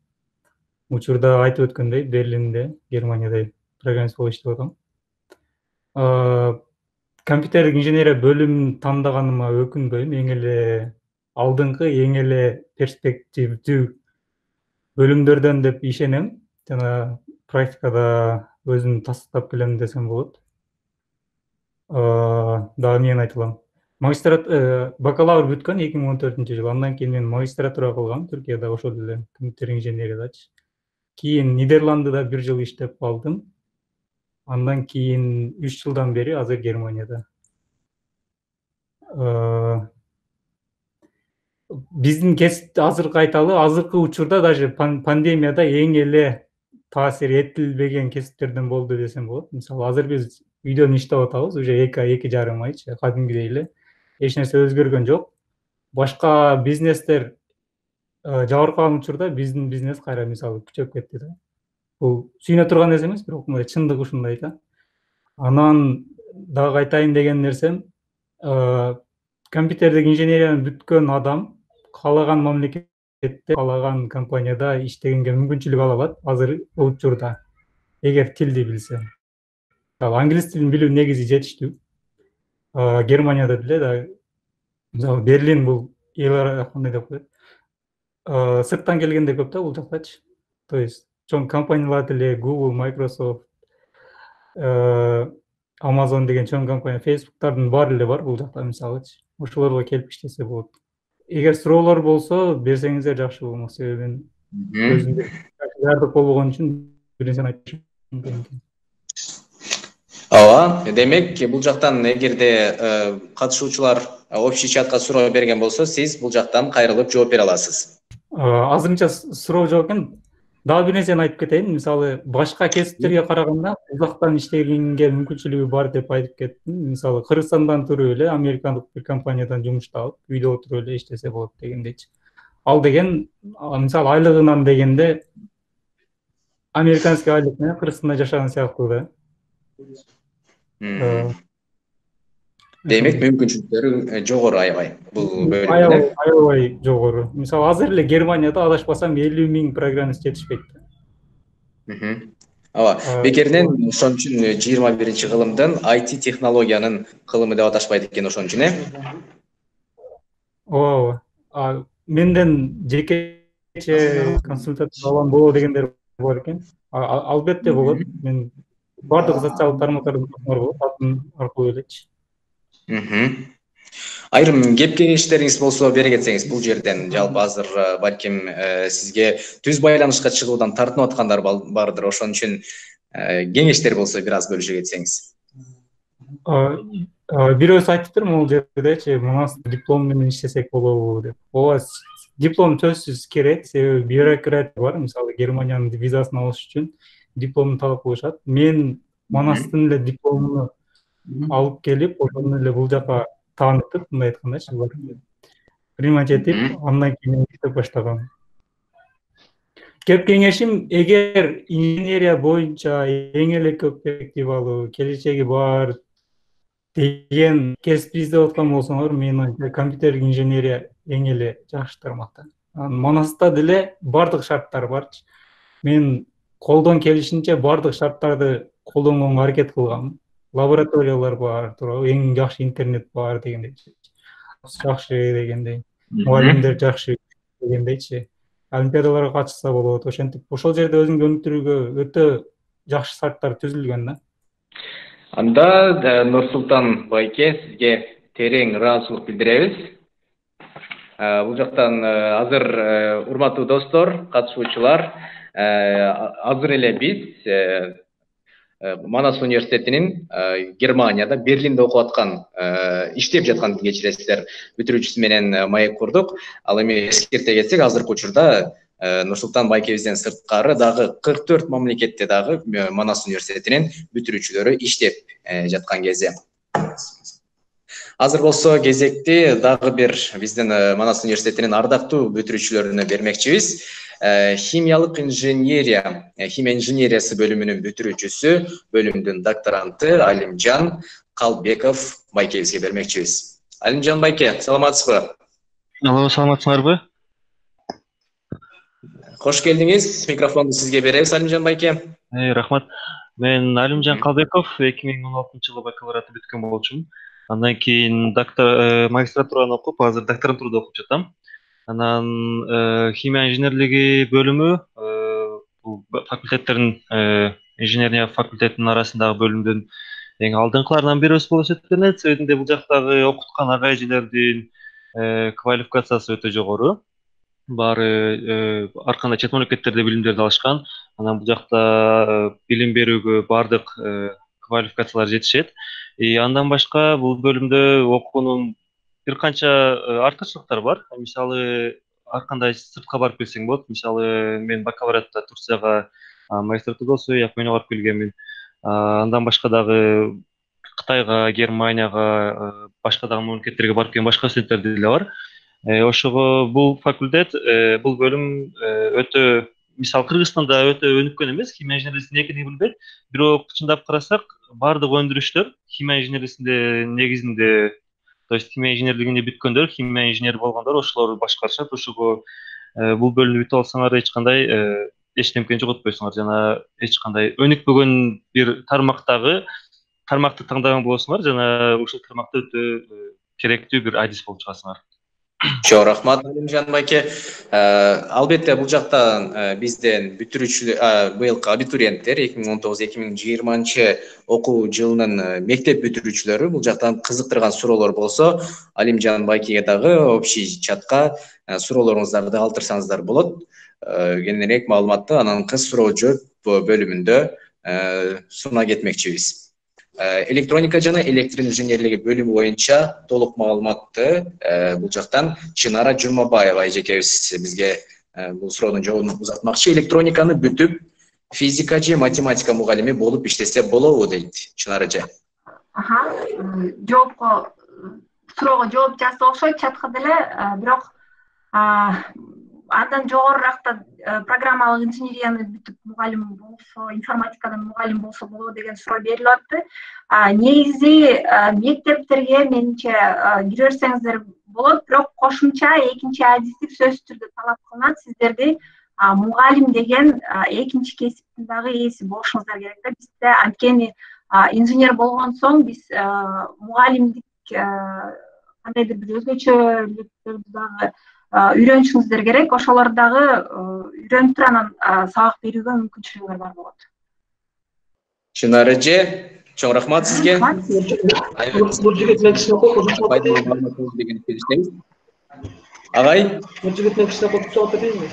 Учурда айтып өткөндөй Берлинде, Германияда программист болуп иштеп атам. Компьютердик инженерия бөлүмүн тандagaныма өкүнбөйм. Эң эле алдыңкы, эң эле перспективдүү бөлүмдөрдөн деп ишенем. Жана практикада өзүм тастап келем десем болот. Дагы мен айта алам. Бакалавр бүткөн 2014 жылы. Андан кийин мен магистратура кылгам Түркияда, ошол эле компьютер инженериядачы. Кийин Нидерландыда 1 жыл иштеп калдым. Андан кийин 3 жылдан бери азыр Германияда. Биздин кесип азыркы айталы, азыркы учурда даже пандемияда эң эле таасир этилбеген кесиптерден болду десем болот. Мисалы, азыр биз үйдөн иштеп атабыз, уже 2,5 айчы, кадимгидей эле. Эч нерсе өзгөргөн жок. Башка бизнестер жабыркаган учурда биздин бизнес кайра мисалы күчөп кетти да. Бул сүйүнө турган нерсе эмес, бирок мындай чындык ушундай да. Анан дагы айтайын деген нерсем, компьютердик инженерияны бүткөн адам каалаган мамлекетте, каалаган компанияда иштегенге мүмкүнчүлүк ала алат азыр учурда, эгер тилди билсе. Англис тилин билүү негизи жетиштүү. Германияда деле да, мисалы Берлин бул эл ара кандай деп коет. Сырттан келгенде көп да бул жактачы. То есть чоң компаниялар деле Google, Microsoft, Amazon деген чоң компания, Facebook'тардын баары эле бар бул жакта мисалычы. Ошолорго келип иштесе болот. Эгер суроолор болсо берсеңиздер жакшы болмок, себеби мен өзүм жардык болбогон үчүн бир нерсени айтышым мүмкүн. Ооба, демек бул жактан эгерде катышуучулар общий чатка суроо берген болсо, сиз бул жактан кайрылып жооп бере аласыз. Азырынча суроо жок экен. Дагы бир нерсени айтып кетейин. Мисалы, башка кесиптерге караганда узактан иштегенге мүмкүнчүлүгү бар деп айтып кеттим. Мисалы, Кыргызстандан туруп эле американдык бир компаниядан жумуш таап, үйдө отуруп эле иштесе болот дегендейчи. Ал деген, мисалы, айлыгынан дегенде американский айлык менен Кыргызстанда жашаган сыяктуу да. Демек мүмкүнчүлүктөрү жогору аябай бул бөлүмдө. Аябай жогору. Мисалы, азыр эле Германияда адашпасам 50 000 программист жетишпейт. Ооба, бекеринен ошон үчүн 21 кылымдын IT технологиянын кылымы деп аташпайт экен ошон үчүн, Ооба. Менден жекече консультация алган боло дегендер бар экен. Албетте болот. Мен бардык социалдык тармактарды болот, атын аркылуу элечи. Айрым кеп кеңештериңиз болсо бере кетсеңиз бул жерден. Жалпы азыр балким сизге түз байланышка чыгуудан тартынып аткандар бардыр. Ошон үчүн кеңештер болсо бир аз бөлүшө кетсеңиз. бирөөсү айтыптыр могул жердечи манас диплом менен иштесек болобу деп. Ооба диплом сөзсүз керек, себеби бюрократия бар. Мисалы Германиянын визасын алыш үчүн дипломду талап кылышат. Мен манастын эле дипломуну алып келип, ошону эле бул жака таанытып, мындай айткандачы, принимать этип, андан кийин иштеп баштагам. Кеп кеңешим, эгер инженерия боюнча эң эле көп перспективалуу, келечеги бар деген кесип издеп аткан болсоңор, мен оюмча компьютерлик инженерия эң эле жакшы тармакта. Манаста деле бардык шарттар барчы. Мен колдон келишинче бардык шарттарды колдонгонго аракет кылгам. Лабораториялар бар, туурабы, эң жакшы интернет бар дегендейчи. Жакшы дегендей, мугалимдер жакшы дегендейчи. Олимпиадаларга катышса болот, ошентип ошол жерде өзүңдү өнүктүрүүгө өтө жакшы шарттар түзүлгөн да. Анда Нурсултан байке, сизге терең ыраазычылык билдиребиз. Бул жактан азыр урматтуу достор, катышуучулар, азыр эле биз Манас университетинин Германияда Берлинде окуп аткан, иштеп жаткан кечиресиздер бүтүрүүчүсү менен маек курдук. Ал эми эскерте кетсек, азыркы учурда Нурсултан байкебизден сырткары дагы 44 мамлекетте дагы Манас университетинин бүтүрүүчүлөрү иштеп жаткан кезде. Азыр болсо кезекти дагы бир биздин Манас университетинин ардактуу бүтүрүүчүлөрүнө бермекчибиз. Химиялык инженерия, химия инженериясы бөлүмүнүн бүтүрүүчүсү, бөлүмдүн докторанты Алимжан Калбеков байкебизге бермекчибиз. Алимжан байке, саламатсызбы? Алло, саламатсыңарбы? Кош келдиңиз. Микрофонду сизге беребиз, Алимжан байке. Рахмат. Мен Алимжан Калбеков, 2016-жылы бакалавриатты бүткөн болчумун. Андан кийин магистратураны окуп, азыр докторантурада окуп жатам. Анан химия инженерлиги бөлүмү, бул факультеттердин, инженерия факультетинин арасындагы бөлүмдүн эң алдыңкыларынан бирөөсү болуп эсептелет. Себебинде бул жактагы окуткан ага эжелердин квалификациясы өтө жогору. Баары ар кандай чет мамлекеттерде билимдерди алышкан. Анан бул жакта билим берүүгө бардык квалификациялар жетишет. Андан башка бул бөлүмдө окуунун бир канча артыкчылыктары бар. Мисалы, ар кандай сыртка барып келсең болот. Мисалы, мен бакалавриатта Турцияга магистратурада болсо, Японияга барып келгенмин. Андан башка дагы Кытайга, Германияга, башка дагы мамлекеттерге барып келген башка студенттер деле бар. Ошого бул факультет, бул бөлүм өтө, мисалы, Кыргызстанда өтө өнүккөн эмес, химия инженериясынын экенин билбейт. Бирок чындап карасак, бардык өндүрүштөр химия инженериясынын негизинде, то есть химия инженерлигинде бүткөндөр, химия инженери болгондор ошолор башкарышат. Ошого бул бөлүмдү бүтүп алсаңар эч кандай эчтемкени жоготпойсуңар, жана эч кандай өнүкпөгөн бир тармакты тандаган болосуңар, жана ушул тармакта өтө керектүү бир адис болуп чыгасыңар. Чоң рахмат, Алимжан байке. Албетте бул жактан бизден бүтүрүүчүлөр, быйылкы абитуриенттер 2019-2020 окуу жылынын мектеп бүтүрүүчүлөрү бул жактан кызыктырган суроолор болсо, Алимжан байкеге дагы общий чатка суроолоруңуздарды калтырсаңыздар болот. Кененирээк маалыматты анан кыз суроо жооп бөлүмүндө суна кетмекчибиз. Электроника жана электр инженерлиги бөлүмү боюнча толук маалыматты бул жактан Чынара Журмабаева эжекебиз бизге бул суроонун жообун узатмакчы. Электрониканы бүтүп, физика же математика мугалими болуп иштесе болобу дейт Чынара эже. Жоопко, суроого жооп жазса окшойт чатка деле, бирок андан жогоруракта программалык инженерияны бүтүп мугалим болсо, информатикадан мугалим болсо болобу деген суроо берилип атты. Негизи мектептерге менимче кире берсеңиздер болот, бирок кошумча экинчи адистик сөзсүз түрдө талап кылынат. Сиздерди мугалим деген экинчи кесиптин дагы ээси болушуңуздар керек да. Бизде анткени инженер болгон соң биз мугалимдик кандайдыр бир өзгөчөлүктөрдү дагы үйрөнүшүңүздөр керек. Ошолор дагы үйрөнүп туруп анан сабак берүүгө мүмкүнчүлүгүңөр бар болот. Чынар эже, чоң рахмат сизге. Агай, Нуржигит кичине кошуп жооп берейинби?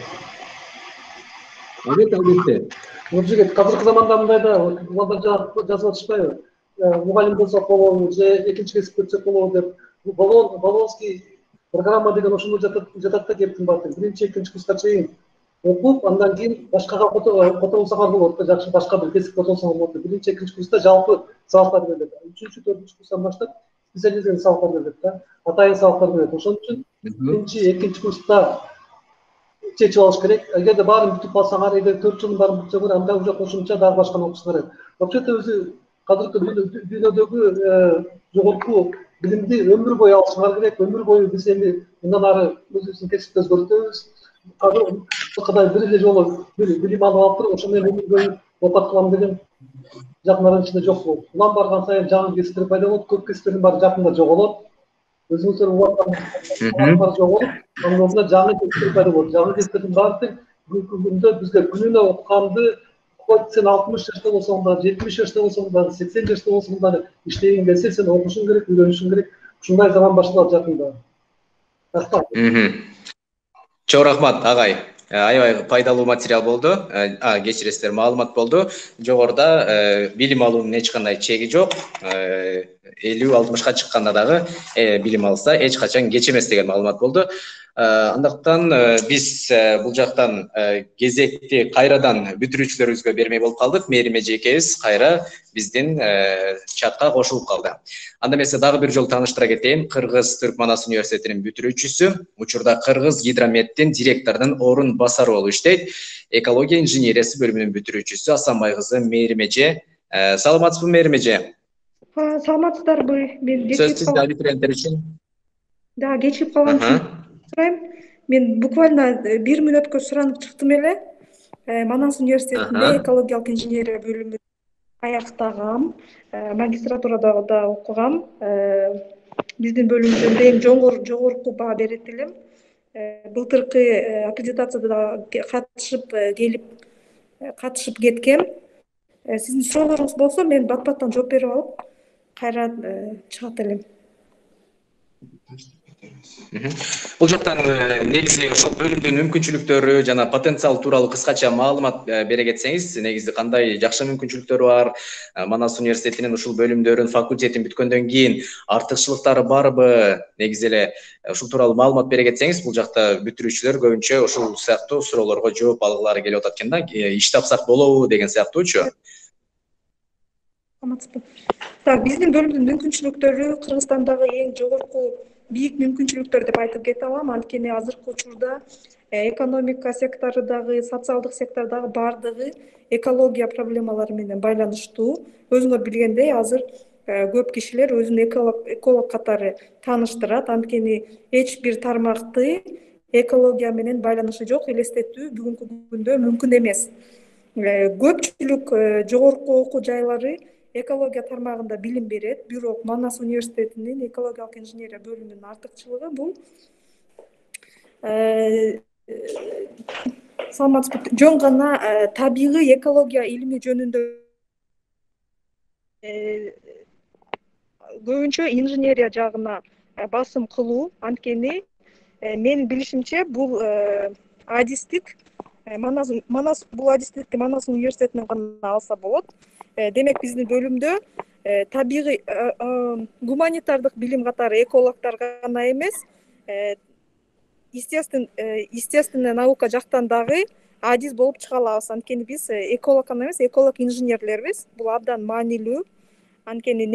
албетте. Нуржигит, азыркы заманда мындай да, балдар жазып атышпайбы? мұғалім болсақ болобу же экинчи кесип өтсөк болобу деп Болонский программа деген ошондо жатат да кеп кымбаттым. Биринчи, экинчи курска чейин окуп, андан кийин башкага которулсаңар болот да, жакшы башка бир кесип которулсаңар болот. Биринчи, экинчи курста жалпы сабактар берилет. Үчүнчү, төртүнчү курстан баштап специализированный сабактар берилет да. Атайын сабактар берилет. Ошон үчүн биринчи, экинчи курста чечип алыш керек. Эгерде баарын бүтүп алсаңар, эгер 4 жылдын баарын бүтсөңөр, анда уже кошумча дагы башканы окушуңар керек. Вообще-то өзү азыркы дүйнөдөгү жогорку билимди өмүр бою алышыңар керек. Өмүр бою биз эми мындан ары өзүбүздүн кесипти өзгөртөбүз. Азыр кадай бир эле жолу билим алып алып, ошону өмүр бою опат кылам деген жакынların ичинде жок болот. Улам барган сайын жаңы кесиптер пайда болот, көп кесиптердин баары жакында жоголот. Өзүңүздөр угаттан жоголуп, анын ордуна жаңы кесиптер пайда болот. Жаңы кесиптердин баары бүгүнкү күндө бизге күнүнө окуганды сен 60 жашта болсоң да, 70 жашта болсоң да, 80 жашта болсоң да иштегиң келсе, сен окушуң керек, үйрөнүшүң керек. Ушундай заман башталат жакында. Чоң рахмат агай. Аябай пайдалуу материал болду. Кечиресиздер, маалымат болду. Жогоруда билим алуунун эч кандай чеги жок. 50-60га чыкканда дагы билим алса эч качан кеч эмес деген маалымат болду. Андактан биз бул жактан кезекти кайрадан бүтүрүүчүлөрүбүзгө бермей болуп калдык. Мээрим эже экебиз кайра биздин чатка кошулуп калды. Анда эмесе дагы бир жолу тааныштыра кетейин. Кыргыз-Түрк Манас университетинин бүтүрүүчүсү, учурда Кыргыз Гидрометтин директорунун орун басары болуп иштейт. Экология инженериясы бөлүмүнүн бүтүрүүчүсү Асанбай кызы Мээрим эже. Саламатсызбы Мээрим эже? Саламатсыздарбы? Мен сөз сизде абитуриенттер үчүн. Да, кечирип калган үчүн сурайм. Мен буквально 1 мүнөткө суранып чыктым эле. Манас университетинде экологиялык инженерия бөлүмүн аяктагам, магистратурада да окугам. Биздин бөлүмдө эң жогорку баа берет элем. Былтыркы аккредитацияда да катышып кеткем. Сиздин суроолоруңуз болсо, мен бат-баттан жооп берип алып, кайра чыгат элем. Бул жактан негизи ошол бөлүмдүн мүмкүнчүлүктөрү жана потенциал тууралуу кыскача маалымат бере кетсеңиз, негизи кандай жакшы мүмкүнчүлүктөрү бар, Манас университетинин ушул бөлүмдөрүн, факультетин бүткөндөн кийин артыкчылыктары барбы, негизи эле ушул тууралуу маалымат бере кетсеңиз, бул жакта бүтүрүүчүлөр көбүнчө ушул сыяктуу суроолорго жооп алгылары келип атат экен да, иш тапсак болобу деген сыяктуучу. Так, биздин бөлүмдүн мүмкүнчүлүктөрү Кыргызстандагы эң жогорку бийик мүмкүнчүлүктөр деп айтып кете алам. Анткени азыркы учурда экономика секторундагы, социалдык сектордагы баардыгы экология проблемалары менен байланыштуу. Өзүңөр билгендей, азыр көп кишилер өзүн эколог катары тааныштырат. Анткени эч бир тармакты экология менен байланышы жок элестетүү бүгүнкү күндө мүмкүн эмес. Көпчүлүк жогорку окуу жайлары экология тармагында билим берет, бирок Манас университетинин экологиялык инженерия бөлүмүнүн артыкчылыгы бул жөн гана табигый экология илими жөнүндө көбүнчө инженерия жагына басым кылуу. Анткени менин билишимче бул адистик Манас бул адистикти Манас университетинен гана алса болот. Демек биздин бөлүмдө табигый гуманитардык билим катары экологдор гана эмес, естественная наука жактан дагы адис болуп чыга алабыз. Анткени биз эколог гана эмес, эколог инженерлербиз. Бул абдан маанилүү. Анткени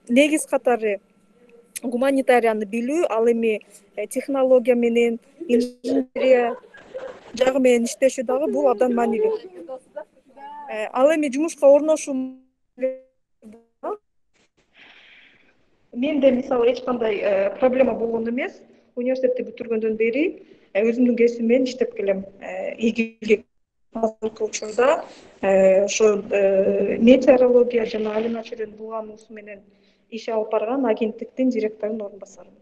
негиз катары гуманитарияны билүү, ал эми технология менен, инженерия жагы менен иштешүү дагы бул абдан маанилүү. Ал эми жумушка орношуу менде мисалы эч кандай проблема болгон эмес. Университетти бүтүргөндөн бери өзүмдүн кесибим менен иштеп келем. Азыркы учурда ошо метеорология жана айлана чөйрөнүн булгануусу менен иш алып барган агенттиктин директорунун орун басарымын.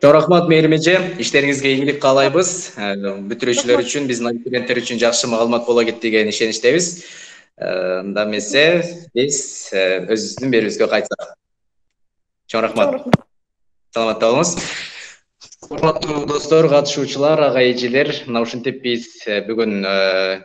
Чоң рахмат Мээрим эже, иштериңизге ийгилик каалайбыз. Бүтүрүүчүлөр үчүн, биздин абитуриенттер үчүн жакшы маалымат боло кетти деген ишеничтебиз. Анда эмесе биз өзүбүздүн берүүбүзгө кайтсак. Чоң рахмат. Саламатта болуңуз. Урматтуу достор, катышуучулар, ага эжелер, мына ушинтип биз бүгүн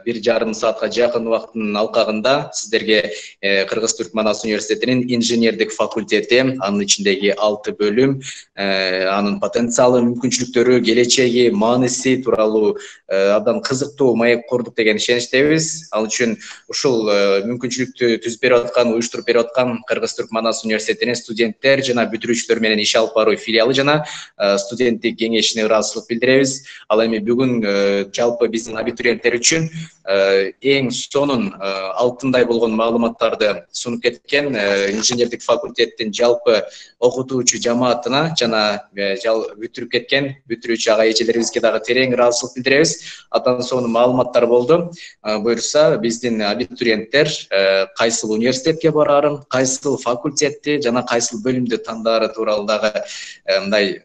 1,5 саатка жакын убакыттын алкагында сиздерге Кыргыз Түркманас университетинин инженердик факультети, анын ичиндеги 6 бөлүм, анын потенциалы, мүмкүнчүлүктөрү, келечеги, мааниси тууралуу абдан кызыктуу маек курдук деген ишеничтебиз. Ал үчүн ушул мүмкүнчүлүктү түзүп берип аткан, уюштуруп берип аткан Кыргыз Түркманас университетинин студенттер жана бүтүрүүчүлөр менен иш алып баруу филиалы жана студенттик кеңешине ыраазычылык билдиребиз. Ал эми бүгүн жалпы биздин абитуриенттер үчүн эң сонун алтындай болгон маалыматтарды сунуп кеткен инженердик факультеттин жалпы окутуучу жамаатына жана бүтүрүп кеткен бүтүрүүчү ага эжелерибизге дагы терең ыраазычылык билдиребиз. Абдан сонун маалыматтар болду. Буюрса биздин абитуриенттер кайсыл университетке бараарын, кайсыл факультетти жана кайсыл бөлүмдү тандаары тууралуу дагы мындай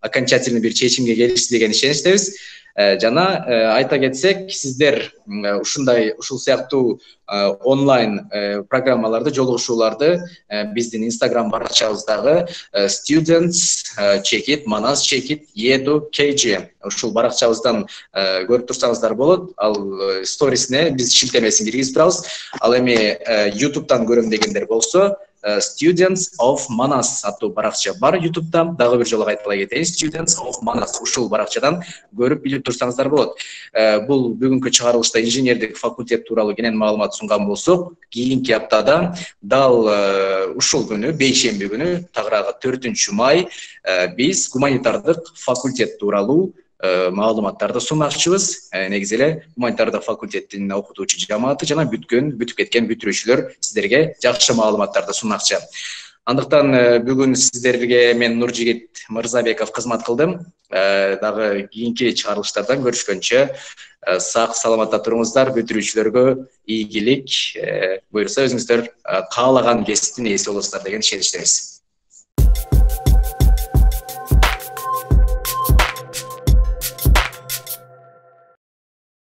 окончательный бир чечимге келишти деген ишеничтебиз. Жана айта кетсек, сиздер ушул сыяктуу онлайн программаларды, жолугушууларды биздин Instagram баракчабыздагы students check it, manas check it, edu kg ушул баракчабыздан көрүп турсаңыздар болот. Ал сторисине биз шилтемесин киргизип турабыз. Ал эми YouTube'дан көрөм дегендер болсо, Students of Manas аттуу баракча бар YouTube'да. Дагы бир жолу кайталай кетейин. Students of Manas ушул баракчадан көрүп билип турсаңыздар болот. Бул бүгүнкү чыгарылышта инженердик факультет тууралуу кенен маалымат сунган болсок, кийинки аптада дал ушул күнү, бейшемби күнү, тагыраагы 4-май биз гуманитардык факультет тууралуу маалыматтарды сунмакчыбыз. Негизи эле гуманитардык факультеттин окутуучу жамааты жана бүтүп кеткен бүтүрүүчүлөр сиздерге жакшы маалыматтарды сунмакчы. Андыктан бүгүн сиздерге мен Нуржигит Мырзабеков кызмат кылдым. Дагы кийинки чыгарылыштардан көрүшкөнчө сак саламатта туруңуздар, бүтүрүүчүлөргө ийгилик, буюрса өзүңүздөр каалаган кесиптин ээси болосуздар деген ишеничтебиз.